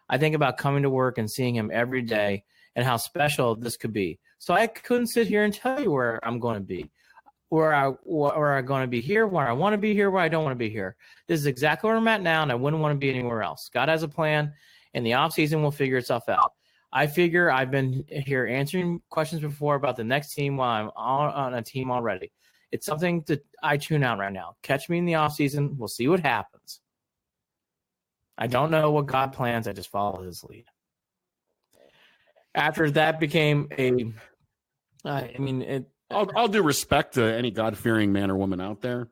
I think about coming to work and seeing him every day and how special this could be. So I couldn't sit here and tell you where I'm going to be. Where I'm going to be here, where I want to be here, where I don't want to be here. This is exactly where I'm at now, and I wouldn't want to be anywhere else. God has a plan, and the offseason will figure itself out. I figure I've been here answering questions before about the next team while I'm on a team already. It's something that I tune out right now. Catch me in the offseason. We'll see what happens. I don't know what God plans. I just follow his lead." After that became I'll do respect to any God-fearing man or woman out there.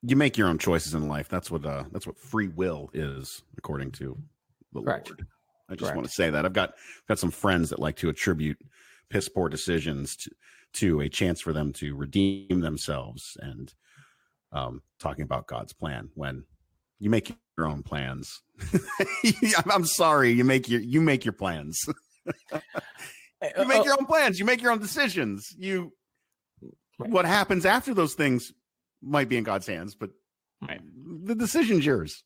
You make your own choices in life. That's what free will is, according to the Correct. Lord. I just want to say that I've got some friends that like to attribute piss poor decisions to a chance for them to redeem themselves. And talking about God's plan when you make your own plans. I'm sorry, you make your plans. You make your own plans. You make your own decisions. What happens after those things might be in God's hands, but the decision's yours.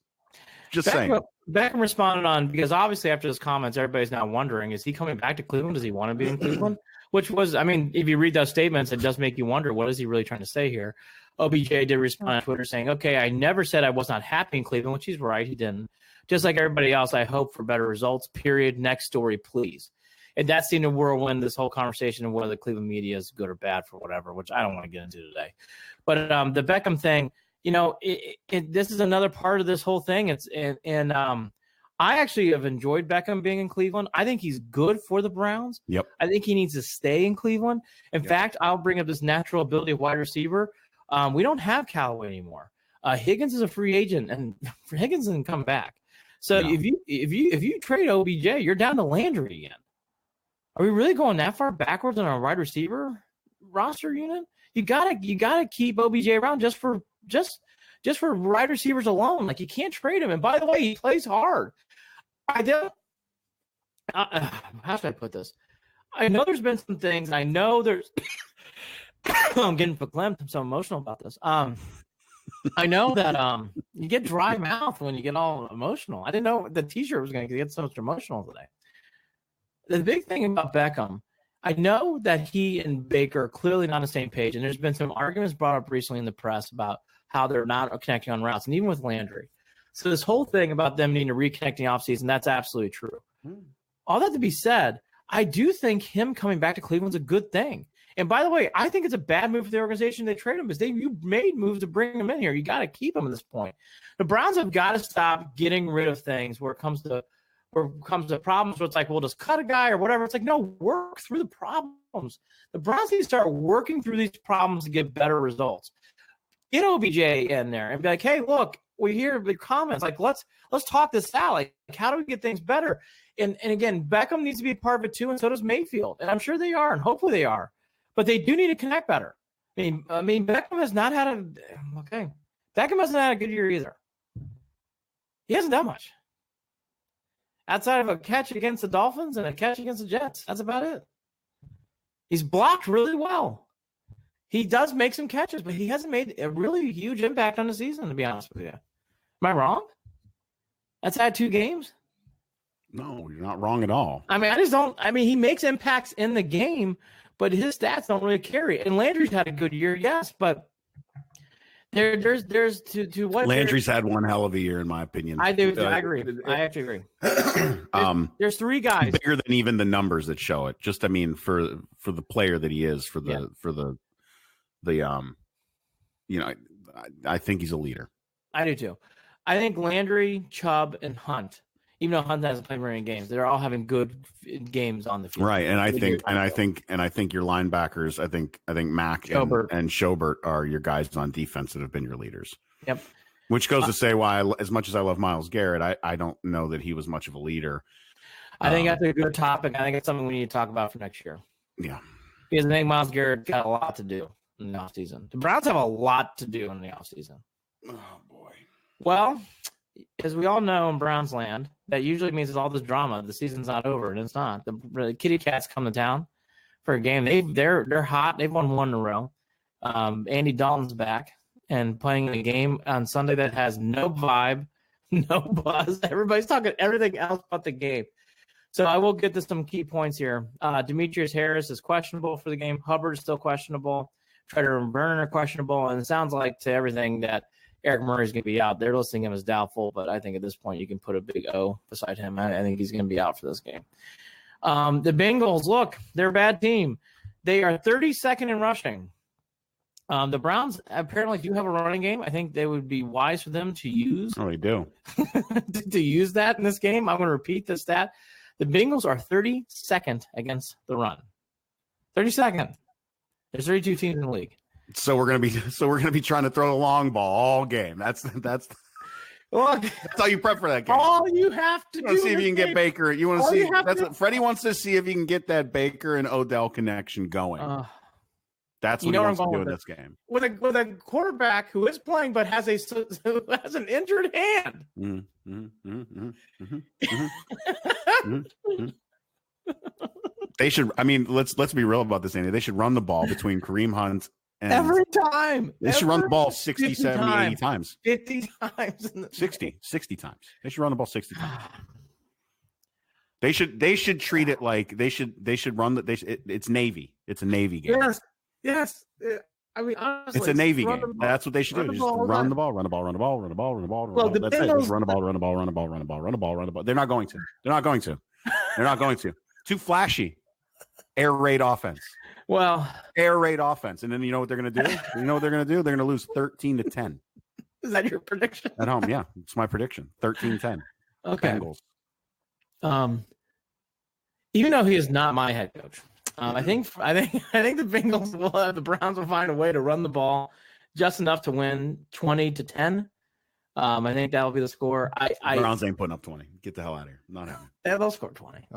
Just saying. Beckham responded on, because obviously after his comments, everybody's now wondering, is he coming back to Cleveland? Does he want to be in Cleveland? Which was, I mean, if you read those statements, it does make you wonder, what is he really trying to say here? OBJ did respond on Twitter saying, okay, I never said I was not happy in Cleveland, which he's right. He didn't. Just like everybody else, I hope for better results, period. Next story, please. And that seemed to whirlwind this whole conversation of whether the Cleveland media is good or bad for whatever, which I don't want to get into today. But the Beckham thing, this is another part of this whole thing. I actually have enjoyed Beckham being in Cleveland. I think he's good for the Browns. Yep. I think he needs to stay in Cleveland. In fact, I'll bring up this natural ability of wide receiver. We don't have Callaway anymore. Higgins is a free agent, and Higgins didn't come back. So if you trade OBJ, you're down to Landry again. Are we really going that far backwards on our wide receiver roster unit? You gotta keep OBJ around just for wide receivers alone. Like, you can't trade him. And by the way, he plays hard. How should I put this? I know there's been some things. I know there's. I'm getting verklempt. I'm so emotional about this. I know that you get dry mouth when you get all emotional. I didn't know the T-shirt was going to get so much emotional today. The big thing about Beckham, I know that he and Baker are clearly not on the same page, and there's been some arguments brought up recently in the press about how they're not connecting on routes, and even with Landry. So this whole thing about them needing to reconnect in the offseason, that's absolutely true. All that to be said, I do think him coming back to Cleveland's a good thing. And by the way, I think it's a bad move for the organization they trade him, because you made moves to bring him in here. You got to keep him at this point. The Browns have got to stop getting rid of things where it comes to problems where it's like, well, just cut a guy or whatever. It's like, no, work through the problems. The Browns need to start working through these problems to get better results. Get OBJ in there and be like, hey, look, we hear the comments. Like, let's talk this out. Like, how do we get things better? And again, Beckham needs to be a part of it too, and so does Mayfield. And I'm sure they are, and hopefully they are. But they do need to connect better. I mean, Beckham has not had Beckham hasn't had a good year either. He hasn't done much. Outside of a catch against the Dolphins and a catch against the Jets. That's about it. He's blocked really well. He does make some catches, but he hasn't made a really huge impact on the season, to be honest with you. Am I wrong? That's had 2 games? No, you're not wrong at all. I mean, he makes impacts in the game, but his stats don't really carry. And Landry's had a good year, yes, but there's to what Landry's had one hell of a year, in my opinion. I do. I agree. I actually agree. There's 3 guys bigger than even the numbers that show it. Just, I mean, for the player that he is, I think he's a leader. I do too. I think Landry, Chubb, and Hunt, even though Hunt hasn't played very many games, they're all having good games on the field. Right, and I think your linebackers, I think Mack and Schobert are your guys on defense that have been your leaders. Yep. Which goes to say why, as much as I love Myles Garrett, I don't know that he was much of a leader. I think that's a good topic. I think it's something we need to talk about for next year. Yeah. Because I think Myles Garrett got a lot to do in the offseason. The Browns have a lot to do in the offseason. Oh, boy. Well, as we all know in Browns land, that usually means there's all this drama. The season's not over, and it's not. The Kitty Cats come to town for a game. They're hot. They've won 1 in a row. Andy Dalton's back and playing a game on Sunday that has no vibe, no buzz. Everybody's talking everything else but the game. So I will get to some key points here. Demetrius Harris is questionable for the game. Hubbard is still questionable. Treader and Vernon are questionable. And it sounds like to everything that Eric Murray is going to be out. They're listing him as doubtful, but I think at this point you can put a big O beside him. I think he's going to be out for this game. The Bengals, look, they're a bad team. They are 32nd in rushing. The Browns apparently do have a running game. I think they would be wise for them to use. Oh, they do. to use that in this game. I'm going to repeat the stat. The Bengals are 32nd against the run. 32nd. There's 32 teams in the league. So we're gonna be trying to throw the long ball all game. That's how you prep for that game. All you have to do. See if you can get Baker. You want to see? That's what Freddie wants to see if you can get that Baker and Odell connection going. That's what he wants to do in this game. With a quarterback who is playing but has an injured hand. They should. I mean, let's be real about this, Andy. They should run the ball between Kareem Hunt and every time. They should run the ball 60, 70, 80 times. 50 times. 60 times. They should run the ball 60 times. They should treat it like they should run it's Navy. It's a Navy game. Yes. I mean, honestly, it's a Navy game. That's what they should do. Just run the ball. That's it. Just run the ball. They're not going to. Too flashy. Air raid offense. Well, air raid offense. And then you know what they're going to do? They're going to lose 13-10. Is that your prediction? At home, yeah. It's my prediction. 13-10. Okay. Bengals. Even though he is not my head coach, I think the Bengals the Browns will find a way to run the ball just enough to win 20-10. I think that'll be the score. Browns ain't putting up 20. Get the hell out of here. Not happening. Yeah, they'll score 20.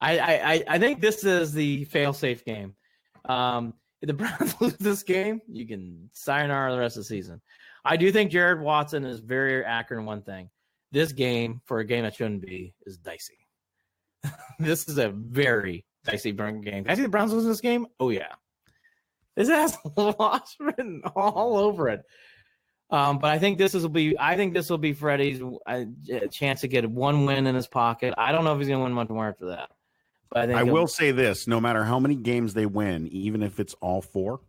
I think this is the fail-safe game. If the Browns lose this game, you can sayonara the rest of the season. I do think Jared Watson is very accurate in one thing. This game, for a game that shouldn't be, is dicey. This is a very dicey game. Can I see the Browns losing this game? Oh, yeah. This has loss written all over it. But I think this will be Freddie's chance to get one win in his pocket. I don't know if he's going to win much more after that. But I will say this: no matter how many games they win, even if it's all four,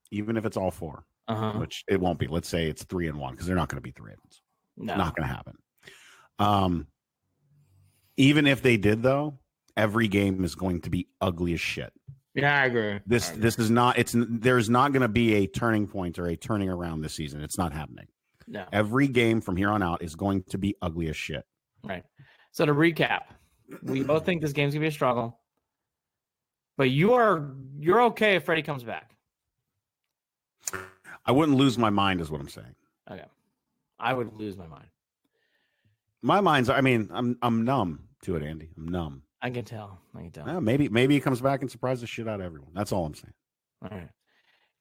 which it won't be. Let's say it's 3-1 because they're not going to beat the Ravens. No. Not going to happen. Even if they did, though, every game is going to be ugly as shit. Yeah, I agree. This is not. There's not going to be a turning point or a turning around this season. It's not happening. No. Every game from here on out is going to be ugly as shit. Right. So to recap, we both think this game's gonna be a struggle, but you're okay if Freddie comes back. I wouldn't lose my mind, is what I'm saying. Okay. I would lose my mind. My mind's. I mean, I'm numb to it, Andy. I'm numb. I can tell. Maybe he comes back and surprises the shit out of everyone. That's all I'm saying. All right.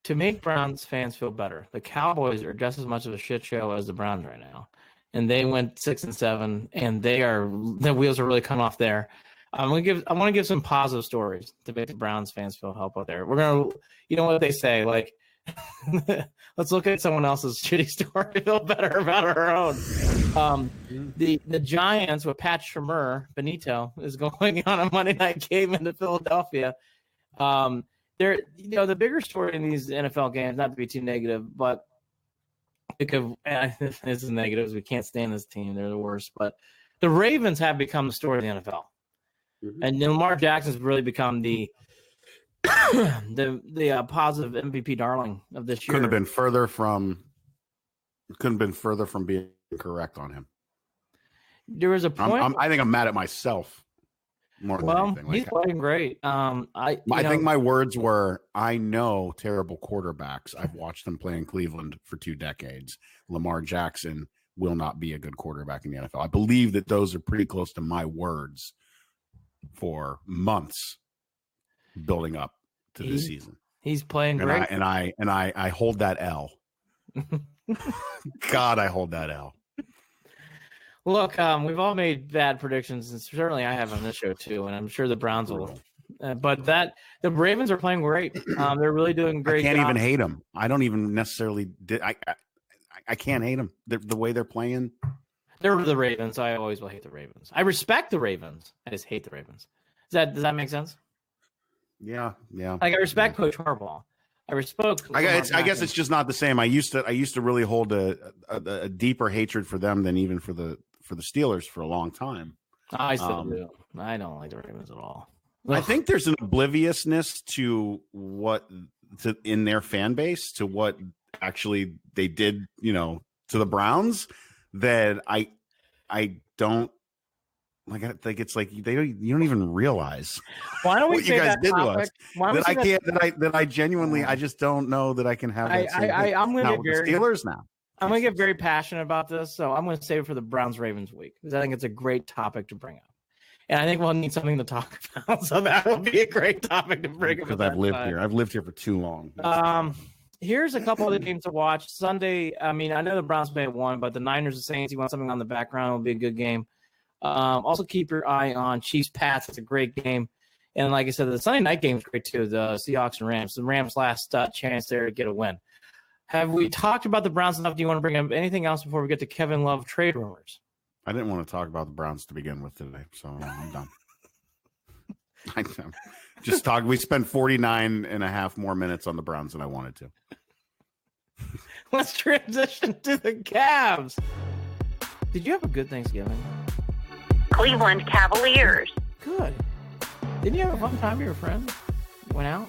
To make Browns fans feel better, the Cowboys are just as much of a shit show as the Browns right now, and they went 6-7, and the wheels are really coming off there. I want to give some positive stories to make the Browns fans feel help out there. We're gonna, you know what they say, like, let's look at someone else's shitty story to feel better about our own. The Giants with Pat Shurmur, Benito, is going on a Monday night game into Philadelphia. The bigger story in these NFL games, not to be too negative, but because this is negatives, we can't stand this team; they're the worst. But the Ravens have become the story of the NFL, and Lamar Jackson's really become the positive MVP darling of this year. Couldn't have been further from being correct on him. There was a point. I think I'm mad at myself more than anything. He's playing great. I think my words were, I know terrible quarterbacks. I've watched them play in Cleveland for 2 decades. Lamar Jackson will not be a good quarterback in the NFL. I believe that those are pretty close to my words for months building up to this season. He's playing great. And I hold that L. God, I hold that L. Look, we've all made bad predictions, and certainly I have on this show too, and I'm sure the Browns will. But the Ravens are playing great. They're really doing great. I can't even hate them. I don't even necessarily. I can't hate them. The way they're playing. They're the Ravens. I always will hate the Ravens. I respect the Ravens. I just hate the Ravens. Does that make sense? Yeah. Like I respect Coach Harbaugh. I respect. I guess it's just not the same. I used to really hold a deeper hatred for them than even for the Steelers for a long time. I still do. I don't like the Ravens at all. I think there's an obliviousness to in their fan base to what actually they did, to the Browns that I don't like. I think it's like you don't even realize why don't we what you guys did topic? To us. That I genuinely I just don't know that I can have. I'm going to get Steelers now. I'm going to get very passionate about this, so I'm going to save it for the Browns-Ravens week because I think it's a great topic to bring up. And I think we'll need something to talk about. So that will be a great topic to bring up. Because I've lived here. I've lived here for too long. Here's a couple of the games to watch. Sunday, I mean, I know the Browns may have won, but the Niners and Saints, you want something on the background, will be a good game. Also keep your eye on Chiefs-Pats. It's a great game. And like I said, the Sunday night game is great too, the Seahawks and Rams. The Rams' last chance there to get a win. Have we talked about the Browns enough? Do you want to bring up anything else before we get to Kevin Love trade rumors? I didn't want to talk about the Browns to begin with today, so I'm done. Just talk. We spent 49 and a half more minutes on the Browns than I wanted to. Let's transition to the Cavs. Did you have a good Thanksgiving? Cleveland Cavaliers. Good. Didn't you have a fun time with your friends? Went out?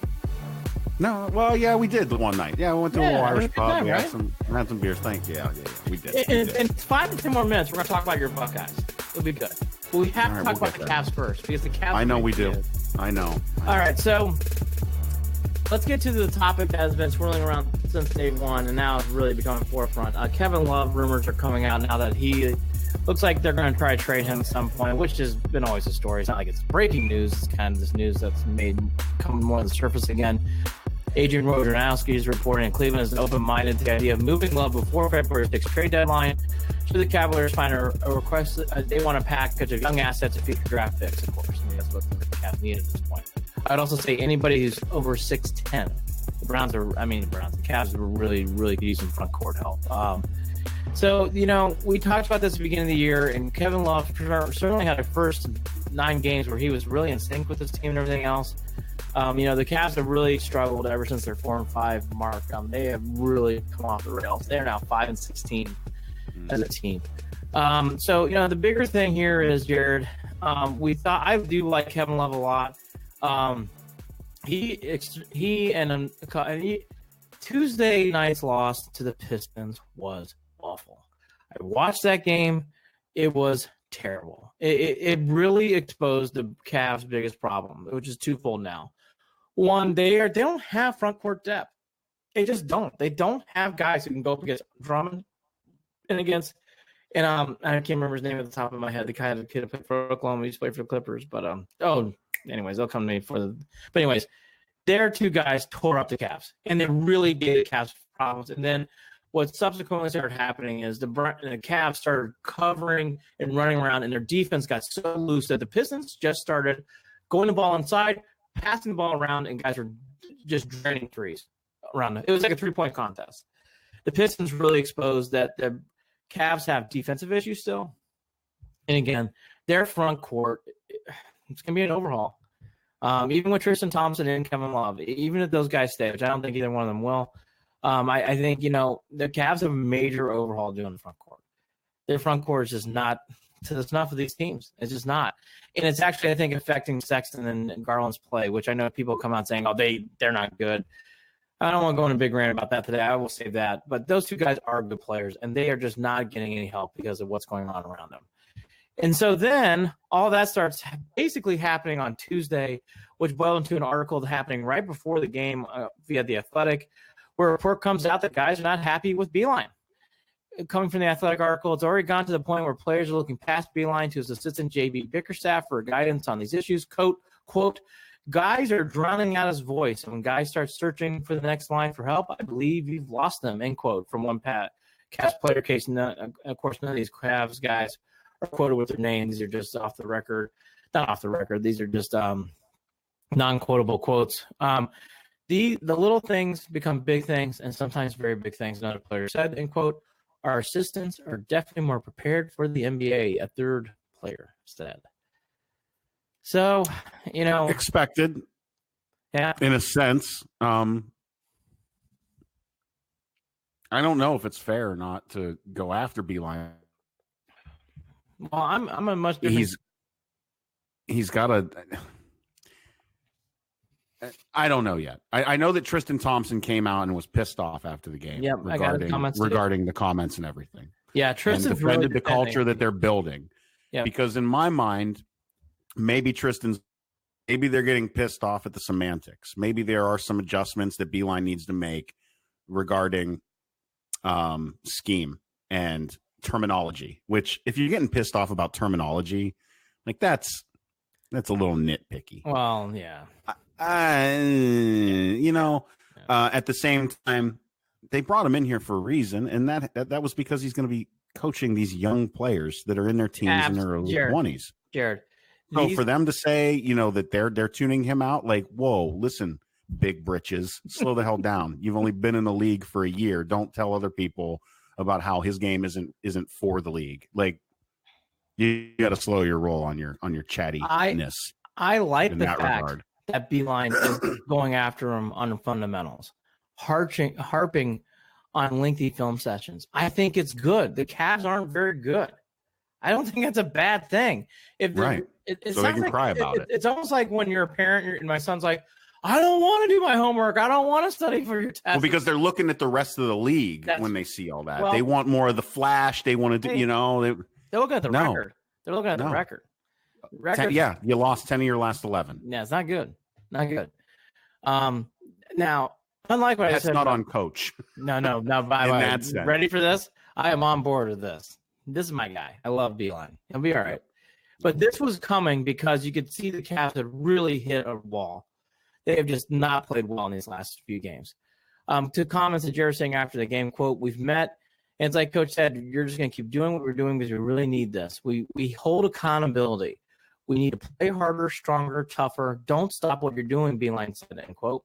No, well, yeah, we did the one night. Yeah, we went to a little Irish pub. Time, we right? had some beers. Thank you. Yeah, we did. In 5 to 10 more minutes, we're going to talk about your Buckeyes. It'll be good. But we have to talk about the Cavs first because the Cavs. I know we do. I know. All right, so let's get to the topic that has been swirling around since day one, and now it's really becoming forefront. Kevin Love rumors are coming out now that he looks like they're going to try to trade him at some point, which has been always a story. It's not like it's breaking news. It's kind of this news that's made come more to the surface again. Adrian Wojnarowski is reporting Cleveland is open-minded to the idea of moving Love before February 6th trade deadline. Should the Cavaliers find a request, they want a package of young assets and future draft picks, of course. I mean, that's what the Cavs need at this point. I'd also say anybody who's over 6'10". The Cavs are really, really decent front court help. So, we talked about this at the beginning of the year, and Kevin Love certainly had a first 9 games where he was really in sync with his team and everything else. The Cavs have really struggled ever since their 4-5 mark. They have really come off the rails. They're now 5-16 as a team. The bigger thing here is, Jared, I do like Kevin Love a lot. Tuesday night's loss to the Pistons was awful. I watched that game. It was terrible. It really exposed the Cavs' biggest problem, which is twofold now. One, they don't have front court depth. They just don't. They don't have guys who can go up against Drummond and against I can't remember his name at the top of my head. The guy that played for Oklahoma, he used to play for the Clippers, but anyways, they'll come to me but anyways, their 2 guys tore up the Cavs, and they really gave the Cavs problems. And then what subsequently started happening is the Cavs started covering and running around, and their defense got so loose that the Pistons just started going the ball inside, passing the ball around, and guys were just draining threes around them. It was like a 3-point contest. The Pistons really exposed that the Cavs have defensive issues still. And again, their front court, it's going to be an overhaul. Even with Tristan Thompson and Kevin Love, even if those guys stay, which I don't think either one of them will, I think, the Cavs have a major overhaul doing the front court. Their front court is just not to the snuff of these teams. It's just not. And it's actually, I think, affecting Sexton and Garland's play, which I know people come out saying, they're not good. I don't want to go on a big rant about that today. I will save that. But those 2 guys are good players, and they are just not getting any help because of what's going on around them. And so then all that starts basically happening on Tuesday, which boiled into an article happening right before the game via The Athletic, where a report comes out that guys are not happy with Beilein. Coming from the Athletic article, it's already gone to the point where players are looking past Beilein to his assistant J.B. Bickerstaff for guidance on these issues. Quote, guys are drowning out his voice, and when guys start searching for the next line for help, I believe you've lost them, end quote, from one Cavs player case. Of course, none of these Cavs guys are quoted with their names. These are just off the record. Not off the record. These are just non-quotable quotes. The little things become big things, and sometimes very big things. Another player said, end quote, our assistants are definitely more prepared for the NBA, a third player said. So, expected. Yeah. In a sense. I don't know if it's fair or not to go after Beilein. Well, I'm a much different. He's got a. I don't know yet. I know that Tristan Thompson came out and was pissed off after the game. Yep, regarding the comments and everything. Yeah, Tristan defended really the culture that they're building. Yeah, because in my mind, maybe they're getting pissed off at the semantics. Maybe there are some adjustments that Beilein needs to make regarding scheme and terminology. Which, if you're getting pissed off about terminology, like that's That's a little nitpicky. Well, yeah. At the same time, they brought him in here for a reason, and that was because he's going to be coaching these young players that are in their teens and their early 20s. Jared. So for them to say, that they're tuning him out, like, whoa, listen, big britches, slow the hell down. You've only been in the league for a year. Don't tell other people about how his game isn't for the league. Like, you got to slow your roll on your chattiness. I like the fact regard. that Beilein is going after him on the fundamentals, harping on lengthy film sessions. I think it's good. The Cavs aren't very good. I don't think that's a bad thing. Right. So they can cry about it. It's almost like when you're a parent and my son's like, I don't want to do my homework. I don't want to study for your test. Well, because they're looking at the rest of the league when they see all that. They want more of the flash. They want to do, they're looking at the record. They're looking at the record. You lost 10 of your last 11. Yeah, it's not good. Not good. Now, unlike what I said. That's not on coach. No. By the way, ready for this? I am on board with this. This is my guy. I love Beilein. He'll be all right. But this was coming because you could see the Cavs had really hit a wall. They have just not played well in these last few games. To comments that Jared saying after the game, quote, we've met, and it's like Coach said, you're just going to keep doing what we're doing because we really need this. We hold accountability. We need to play harder, stronger, tougher. Don't stop what you're doing, Beilein said, end quote.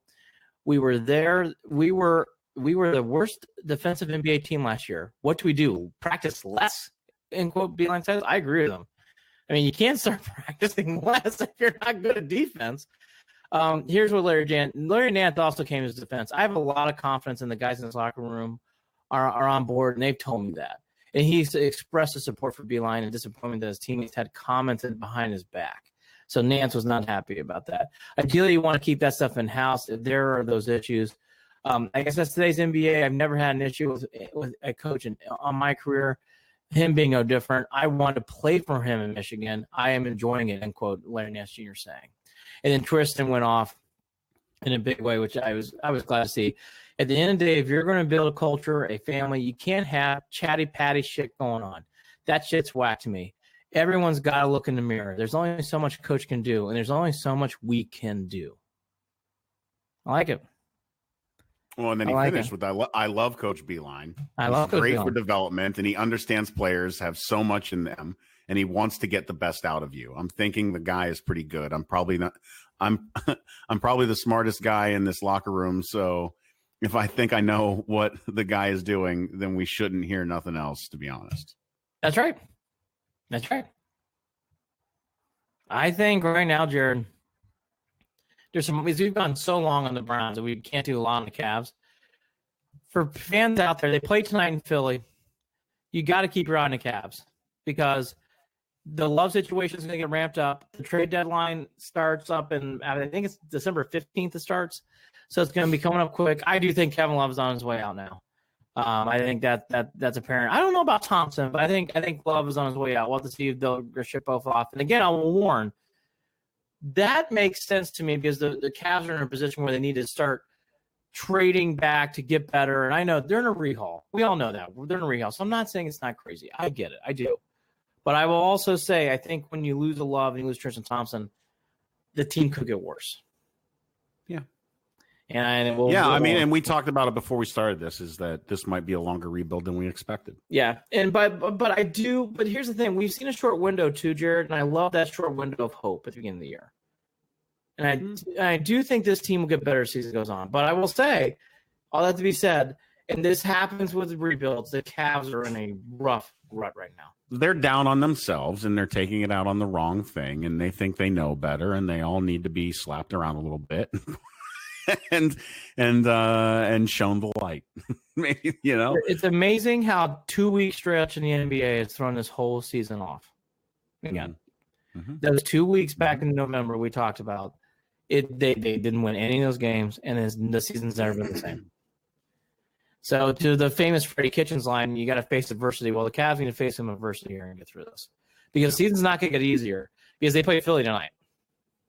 We were there. We were the worst defensive NBA team last year. What do we do? Practice less, end quote, Beilein says. I agree with him. I mean, you can't start practicing less if you're not good at defense. Here's what Larry Nance also came to his defense. I have a lot of confidence in the guys in this locker room are on board, and they've told me that. And he's expressed his support for Beilein and disappointment that his teammates had commented behind his back. So Nance was not happy about that. Ideally, you want to keep that stuff in-house if there are those issues. I guess that's today's NBA. I've never had an issue with a coach on my career. Him being no different. I want to play for him in Michigan. I am enjoying it, end quote, Larry Nance Jr. saying. And then Tristan went off in a big way, which I was glad to see. At the end of the day, if you're going to build a culture, a family, you can't have chatty patty shit going on. That shit's whack to me. Everyone's got to look in the mirror. There's only so much a coach can do, and there's only so much we can do. I like it. Well, and then he finished with, I love Coach Beilein. He's great for development, and he understands players have so much in them, and he wants to get the best out of you. I'm thinking the guy is pretty good. I'm probably the smartest guy in this locker room, so if I think I know what the guy is doing, then we shouldn't hear nothing else, to be honest. That's right. I think right now, Jared, we've gone so long on the Browns that we can't do a lot on the Cavs. For fans out there, they play tonight in Philly. You got to keep your eye on the Cavs because the Love situation is going to get ramped up. The trade deadline starts up I think it's December 15th it starts. So it's going to be coming up quick. I do think Kevin Love is on his way out now. I think that's apparent. I don't know about Thompson, but I think Love is on his way out. We'll have to see if they'll ship both off. And again, I will warn, that makes sense to me because the Cavs are in a position where they need to start trading back to get better. And I know they're in a rehaul. We all know that. They're in a rehaul. So I'm not saying it's not crazy. I get it. I do. But I will also say I think when you lose a Love and you lose Tristan Thompson, the team could get worse. Yeah. And we talked about it before we started this, is that this might be a longer rebuild than we expected. Yeah. But here's the thing. We've seen a short window too, Jared, and I love that short window of hope at the beginning of the year. And I do think this team will get better as the season goes on. But I will say, all that to be said, and this happens with the rebuilds, the Cavs are in a rough rut right now. They're down on themselves, and they're taking it out on the wrong thing, and they think they know better, and they all need to be slapped around a little bit. and shown the light. Maybe, it's amazing how 2-week stretch in the NBA has thrown this whole season off. Again, those 2 weeks back in November we talked about it. They didn't win any of those games, and the season's never been the same. So to the famous Freddie Kitchens line, you got to face adversity. Well, the Cavs need to face some adversity here and get through this because the season's not going to get easier because they play Philly tonight.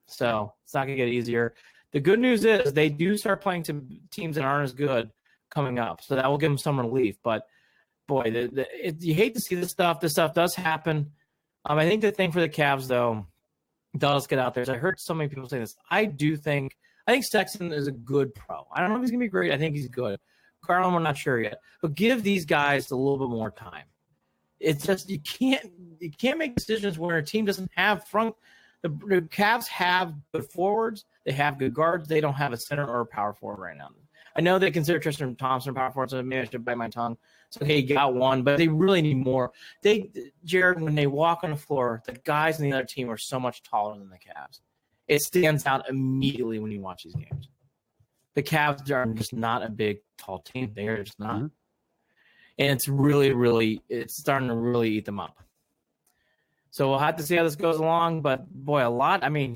So it's not going to get easier. The good news is they do start playing some teams that aren't as good coming up, so that will give them some relief. But, boy, you hate to see this stuff. This stuff does happen. I think the thing for the Cavs, though, does get out there. I heard so many people say this. I think Sexton is a good pro. I don't know if he's gonna be great. I think he's good. Garland, we're not sure yet, but give these guys a little bit more time. It's just you can't make decisions when a team doesn't have front. The Cavs have good forwards. They have good guards. They don't have a center or a power forward right now. I know they consider Tristan Thompson a power forward, so maybe I should bite my tongue. It's okay, you got one, but they really need more. Jared, when they walk on the floor, the guys in the other team are so much taller than the Cavs. It stands out immediately when you watch these games. The Cavs are just not a big, tall team. They are just not. Mm-hmm. And it's it's starting to really eat them up. So we'll have to see how this goes along. But, boy,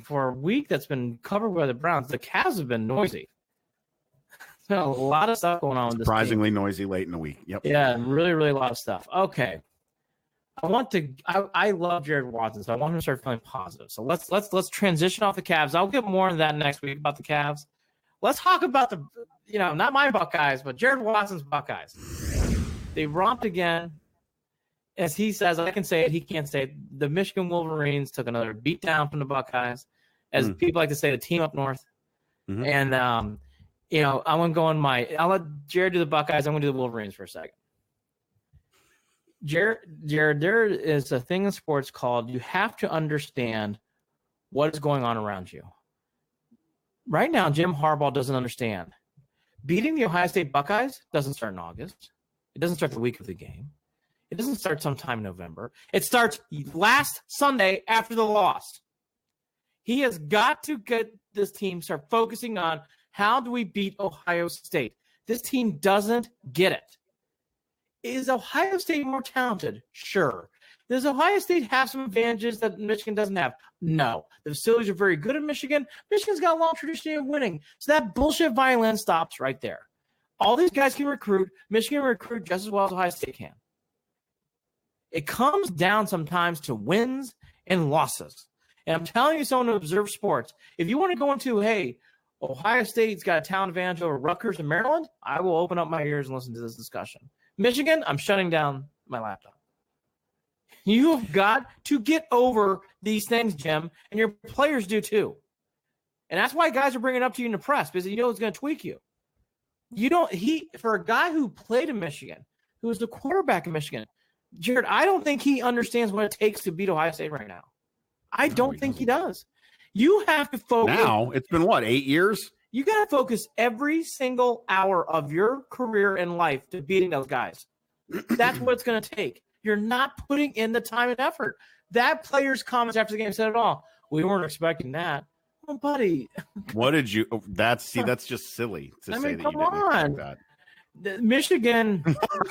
for a week that's been covered by the Browns, the Cavs have been noisy. There's been a lot of stuff going on with this surprisingly team. Noisy late in the week. Yep. Yeah, really, really a lot of stuff. Okay. I love Jared Watson, so I want him to start feeling positive. So let's transition off the Cavs. I'll get more into that next week about the Cavs. Let's talk about not my Buckeyes, but Jared Watson's Buckeyes. They romped again. As he says, I can say it, he can't say it. The Michigan Wolverines took another beat down from the Buckeyes. As people like to say, the team up north. Mm-hmm. And, I'm going to go on I'll let Jared do the Buckeyes. I'm going to do the Wolverines for a second. Jared, there is a thing in sports called you have to understand what is going on around you. Right now, Jim Harbaugh doesn't understand. Beating the Ohio State Buckeyes doesn't start in August. It doesn't start the week of the game. It doesn't start sometime in November. It starts last Sunday after the loss. He has got to get this team start focusing on how do we beat Ohio State. This team doesn't get it. Is Ohio State more talented? Sure. Does Ohio State have some advantages that Michigan doesn't have? No. The facilities are very good in Michigan. Michigan's got a long tradition of winning. So that bullshit violin stops right there. All these guys can recruit. Michigan can recruit just as well as Ohio State can. It comes down sometimes to wins and losses. And I'm telling you, someone who observes sports, if you want to go into, hey, Ohio State's got a talent advantage over Rutgers and Maryland, I will open up my ears and listen to this discussion. Michigan, I'm shutting down my laptop. You've got to get over these things, Jim, and your players do too. And that's why guys are bringing it up to you in the press, because you know it's going to tweak you. For a guy who played in Michigan, who was the quarterback in Michigan, Jared, I don't think he understands what it takes to beat Ohio State right now. I don't think he does. You have to focus. Now, it's been 8 years? You got to focus every single hour of your career and life to beating those guys. That's what it's going to take. You're not putting in the time and effort. That player's comments after the game said it all. We weren't expecting that. Well, buddy. What did you – that's just silly to say that you didn't expect that. Michigan.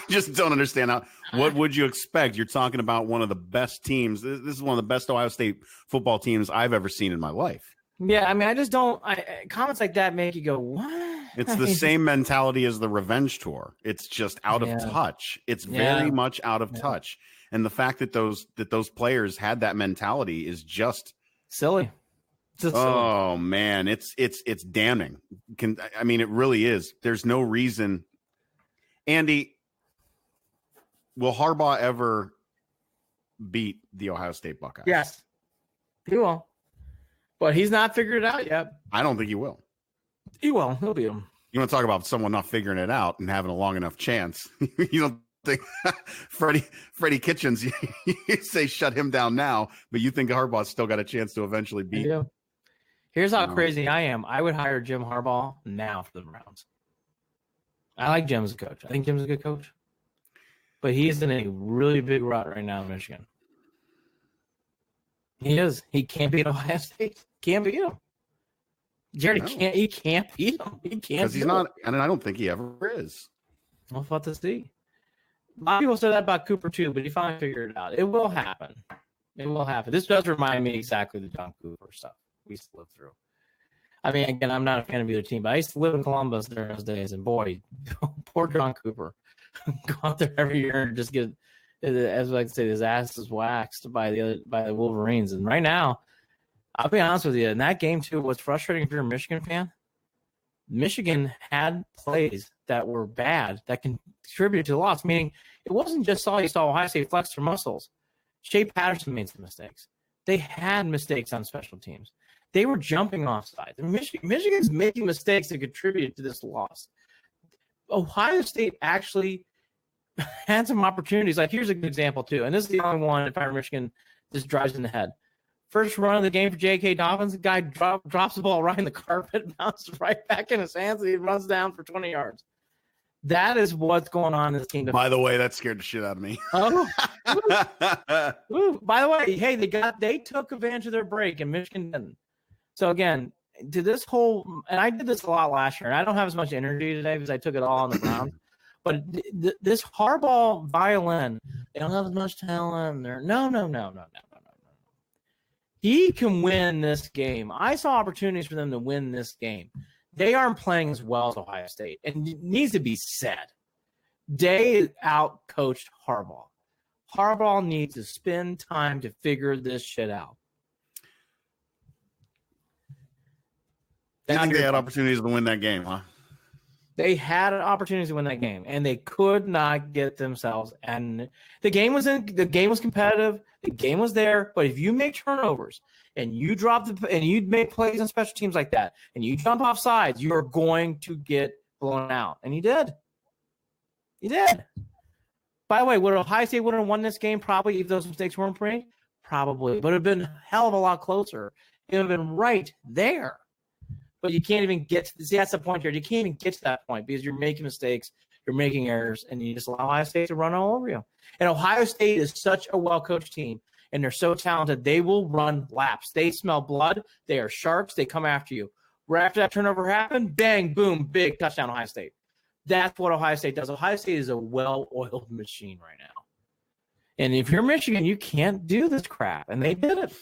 Just don't understand how. What would you expect? You're talking about one of the best teams. This is one of the best Ohio State football teams I've ever seen in my life. Yeah, I just don't. Comments like that make you go, what? It's the same mentality as the revenge tour. It's just out of touch. It's very much out of touch. And the fact that those players had that mentality is just silly. Oh man, it's damning. It really is. There's no reason. Andy, will Harbaugh ever beat the Ohio State Buckeyes? Yes, he will. But he's not figured it out yet. I don't think he will. He will. He'll beat him. You want to talk about someone not figuring it out and having a long enough chance? You don't think Freddie Kitchens, you say shut him down now, but you think Harbaugh's still got a chance to eventually beat him? Here's how crazy I am. I would hire Jim Harbaugh now for the Browns. I like Jim as a coach. I think Jim's a good coach. But he's in a really big rut right now in Michigan. He is. He can't beat Ohio State. Can't beat him. Jared, he can't beat him. He can't. Because he's not, and I don't think he ever is. We'll have to see. A lot of people said that about Cooper too, but he finally figured it out. It will happen. It will happen. This does remind me exactly of the John Cooper stuff we used to live through. Again, I'm not a fan of either team, but I used to live in Columbus during those days, and boy, poor John Cooper. Go out there every year and just get, as I like to say, his ass is waxed by the Wolverines. And right now, I'll be honest with you, in that game too, what's frustrating if you're a Michigan fan, Michigan had plays that were bad that contributed to the loss, meaning it wasn't just you saw Ohio State flex their muscles. Shea Patterson made some mistakes. They had mistakes on special teams. They were jumping off sides. Michigan's making mistakes that contributed to this loss. Ohio State actually had some opportunities. Like, here's a good example, too. And this is the only one, if I were Michigan, this drives in the head. First run of the game for J.K. Dobbins, the guy drops the ball right in the carpet, bounces right back in his hands, and he runs down for 20 yards. That is what's going on in this team. By the way, that scared the shit out of me. Oh, ooh. By the way, hey, they took advantage of their break, and Michigan didn't. So again, to this whole, and I did this a lot last year, and I don't have as much energy today because I took it all on the Browns. But this Harbaugh violin, they don't have as much talent. No. He can win this game. I saw opportunities for them to win this game. They aren't playing as well as Ohio State, and it needs to be said. They out-coached Harbaugh. Harbaugh needs to spend time to figure this shit out. I think they had opportunities to win that game, huh? They had opportunities to win that game, and they could not get themselves. And the game was competitive. The game was there. But if you make turnovers and you make plays on special teams like that, and you jump off sides, you are going to get blown out. And he did. He did. By the way, would Ohio State would have won this game? Probably, if those mistakes weren't made. Probably, but it would have been a hell of a lot closer. It would have been right there. But you can't even get – see, that's the point here. You can't even get to that point because you're making mistakes, you're making errors, and you just allow Ohio State to run all over you. And Ohio State is such a well-coached team, and they're so talented. They will run laps. They smell blood. They are sharks. They come after you. Right after that turnover happened, bang, boom, big touchdown Ohio State. That's what Ohio State does. Ohio State is a well-oiled machine right now. And if you're Michigan, you can't do this crap. And they did it.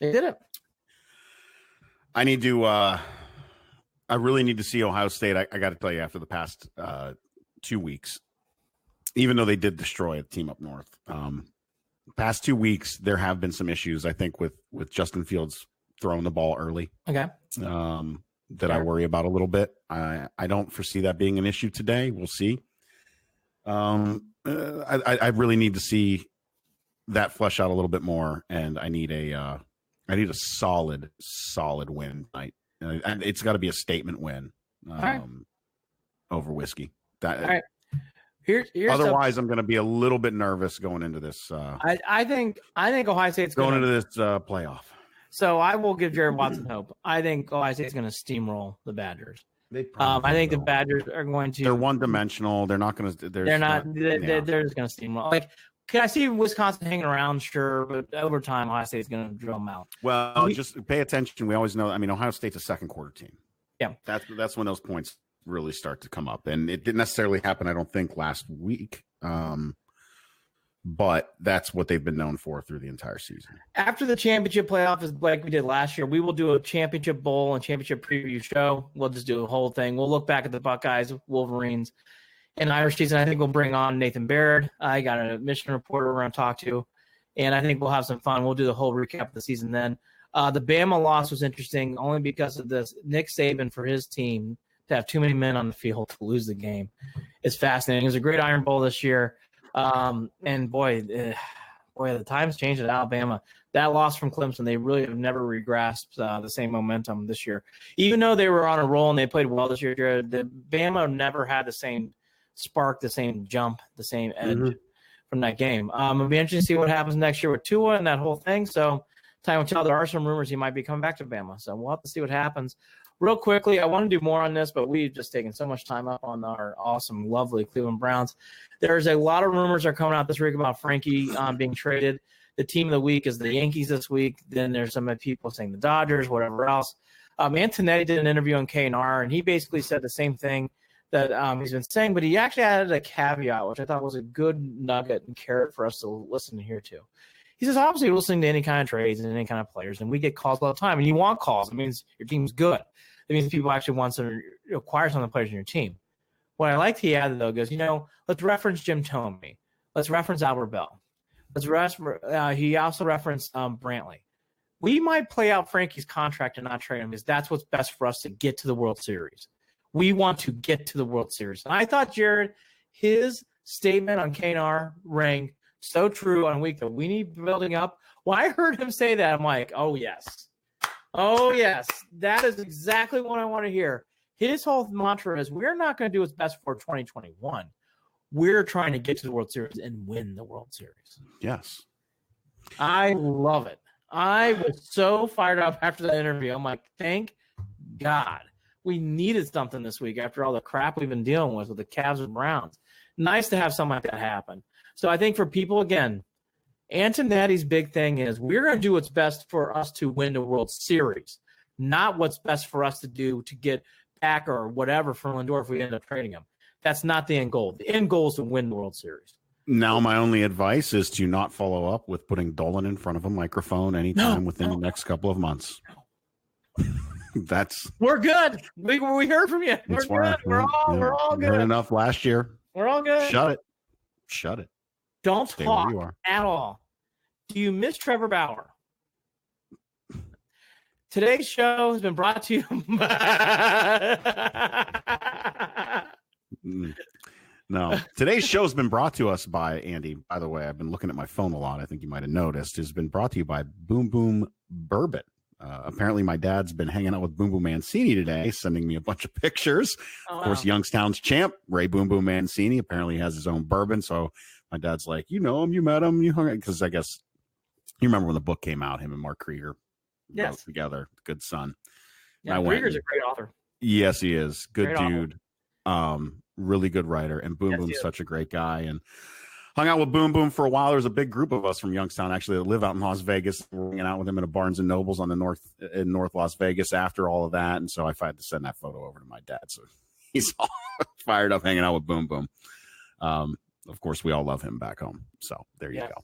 They did it. I really need to see Ohio State. I got to tell you, after the past 2 weeks, even though they did destroy a team up north, past 2 weeks, there have been some issues, I think, with Justin Fields throwing the ball early. Okay. That I worry about a little bit. I don't foresee that being an issue today. We'll see. I really need to see that flesh out a little bit more, and I need a solid win tonight. And it's got to be a statement win over whiskey. All right. Here's otherwise, I'm going to be a little bit nervous going into this. I think Ohio State's going into this playoff. So I will give Jared Watson hope. I think Ohio State's going to steamroll the Badgers. I think the Badgers are going to. They're one-dimensional. They're not going to. They're just going to steamroll. Like, can I see Wisconsin hanging around? Sure, but over time, Ohio State's going to drill them out. Well, just pay attention. We always know. I mean, Ohio State's a second quarter team. Yeah, that's when those points really start to come up, and it didn't necessarily happen. I don't think last week. But that's what they've been known for through the entire season. After the championship playoff, is like we did last year, we will do a championship bowl and championship preview show. We'll just do a whole thing. We'll look back at the Buckeyes, Wolverines, and Irish season. I think we'll bring on Nathan Baird. I got a Michigan reporter we're going to talk to, and I think we'll have some fun. We'll do the whole recap of the season then. The Bama loss was interesting only because of this. Nick Saban, for his team to have too many men on the field to lose the game is fascinating. It was a great Iron Bowl this year. And boy, the times changed at Alabama. That loss from Clemson, they really have never regrasped the same momentum this year. Even though they were on a roll and they played well this year, the Bama never had the same spark, the same jump, the same edge from that game. It'll be interesting to see what happens next year with Tua and that whole thing. So time will tell. There are some rumors he might be coming back to Bama. So we'll have to see what happens. Real quickly, I want to do more on this, but we've just taken so much time up on our awesome, lovely Cleveland Browns. There's a lot of rumors are coming out this week about Frankie being traded. The team of the week is the Yankees this week. Then there's some people saying the Dodgers, whatever else. Antonetti did an interview on K&R, and he basically said the same thing that he's been saying, but he actually added a caveat, which I thought was a good nugget and carrot for us to listen to here too. He says, obviously, you're listening to any kind of trades and any kind of players, and we get calls all the time, and you want calls. It means your team's good. It means people actually want to acquire some of the players in your team. What I liked he added, though, goes, let's reference Jim Thome. Let's reference Albert Bell. He also referenced Brantley. We might play out Frankie's contract and not trade him because that's what's best for us to get to the World Series. We want to get to the World Series. And I thought, Jared, his statement on K&R rang So true on a week that we need building up. When I heard him say that, I'm like, oh, yes. Oh, yes. That is exactly what I want to hear. His whole mantra is we're not going to do what's best for 2021. We're trying to get to the World Series and win the World Series. Yes. I love it. I was so fired up after that interview. I'm like, thank God. We needed something this week after all the crap we've been dealing with the Cavs and Browns. Nice to have something like that happen. So I think for people, again, Antonetti's big thing is we're going to do what's best for us to win the World Series, not what's best for us to do to get back or whatever from Lindor if we end up trading him. That's not the end goal. The end goal is to win the World Series. Now, my only advice is to not follow up with putting Dolan in front of a microphone anytime within the next couple of months. We're good. We heard from you. We're good. We're all good. Heard enough last year. We're all good. Shut it. Don't Stay talk where you are. at all. Do you miss Trevor Bauer? Today's show has been brought to you. No. Today's show has been brought to us by Andy. By the way, I've been looking at my phone a lot. I think you might have noticed. It's been brought to you by Boom Boom Bourbon. Apparently, my dad's been hanging out with Boom Boom Mancini today, sending me a bunch of pictures. Of course, Youngstown's champ, Ray Boom Boom Mancini, apparently has his own bourbon. So my dad's like, you know him, you met him, you hung out. Because I guess you remember when the book came out, him and Mark Krieger wrote together. Good son. Yeah, Krieger's a great author. Yes, he is. Good Great dude. Really good writer. And Boom Boom's such a great guy. And hung out with Boom Boom for a while. There was a big group of us from Youngstown actually that live out in Las Vegas. We're hanging out with him in a Barnes and Nobles on the in North Las Vegas after all of that. And so I had to send that photo over to my dad. So he's all fired up hanging out with Boom Boom. Of course, we all love him back home. So there you go.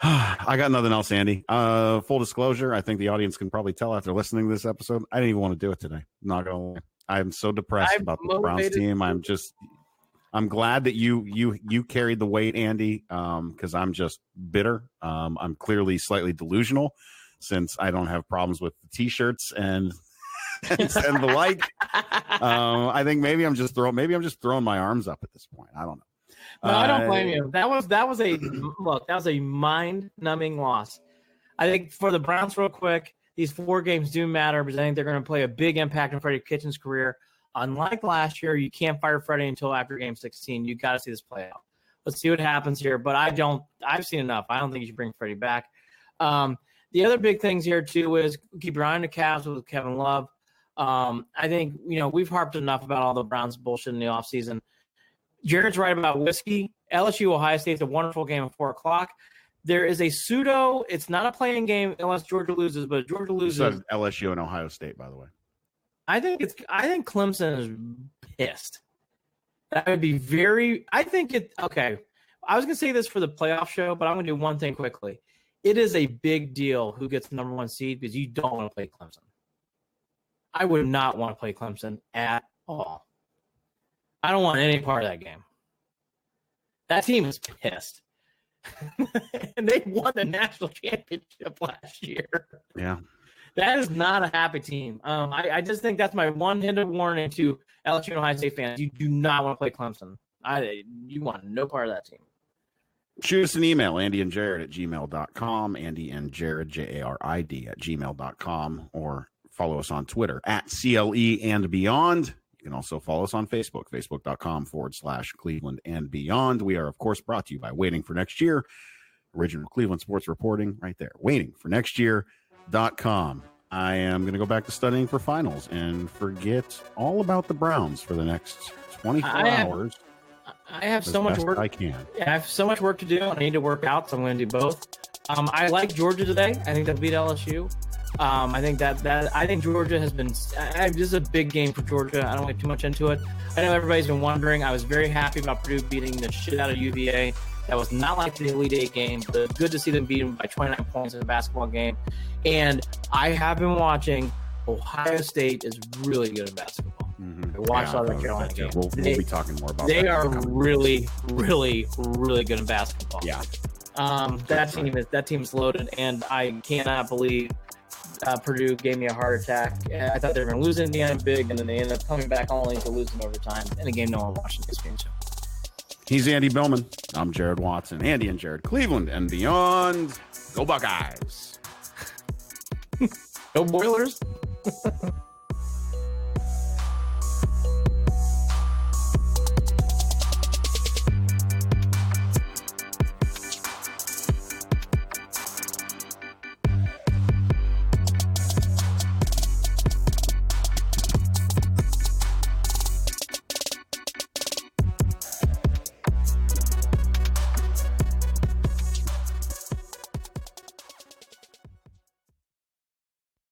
I got nothing else, Andy. Full disclosure, I think the audience can probably tell after listening to this episode, I didn't even want to do it today. I'm not gonna lie. I'm so depressed about the Browns team. I'm glad that you carried the weight, Andy, because I'm just bitter. I'm clearly slightly delusional since I don't have problems with the T-shirts and the like. I think maybe I'm just throwing my arms up at this point. I don't know. No, I don't blame you. That was a mind-numbing loss. I think for the Browns, real quick, these 4 games do matter because I think they're going to play a big impact on Freddie Kitchens' career. Unlike last year, you can't fire Freddie until after Game 16. You got to see this play out. Let's see what happens here. But I've seen enough. I don't think you should bring Freddie back. The other big things here too is keep your eye on the Cavs with Kevin Love. I think we've harped enough about all the Browns bullshit in the offseason. Jared's right about whiskey. LSU Ohio State's a wonderful game at 4:00. There is a pseudo. It's not a playing game unless Georgia loses, but Georgia loses. It says LSU and Ohio State, by the way. I think Clemson is pissed. That would be very. I think it. Okay, I was gonna say this for the playoff show, but I'm gonna do one thing quickly. It is a big deal who gets the number 1 seed because you don't want to play Clemson. I would not want to play Clemson at all. I don't want any part of that game. That team is pissed. And they won the national championship last year. Yeah. That is not a happy team. I just think that's my one hint of warning to LSU and Ohio State fans. You do not want to play Clemson. You want no part of that team. Shoot us an email, andyandjared@gmail.com, Andy and Jared, Jarid @gmail.com, or follow us on Twitter @CLE and Beyond. You can also follow us on Facebook, facebook.com/Cleveland and Beyond. We are, of course, brought to you by Waiting for Next Year, original Cleveland sports reporting right there, waitingfornextyear.com. I am going to go back to studying for finals and forget all about the Browns for the next 24 hours. I have so much work. I can. I have so much work to do. I need to work out, so I'm going to do both. I like Georgia today. I think they'll beat LSU. I think I think Georgia has been. This is a big game for Georgia. I don't get too much into it. I know everybody's been wondering. I was very happy about Purdue beating the shit out of UVA. That was not like the Elite Eight game, but good to see them beat them by 29 points in a basketball game. And I have been watching. Ohio State is really good in basketball. Mm-hmm. I watched all the Carolina games. We'll be talking more about that. They are really, really, really good in basketball. Yeah. That team is loaded, and I cannot believe Purdue gave me a heart attack. I thought they were going to lose Indiana big, and then they ended up coming back only to lose in overtime in a game no one watched in this game. He's Andy Billman. I'm Jared Watson. Andy and Jared, Cleveland and beyond. Go Buckeyes. Go Boilers.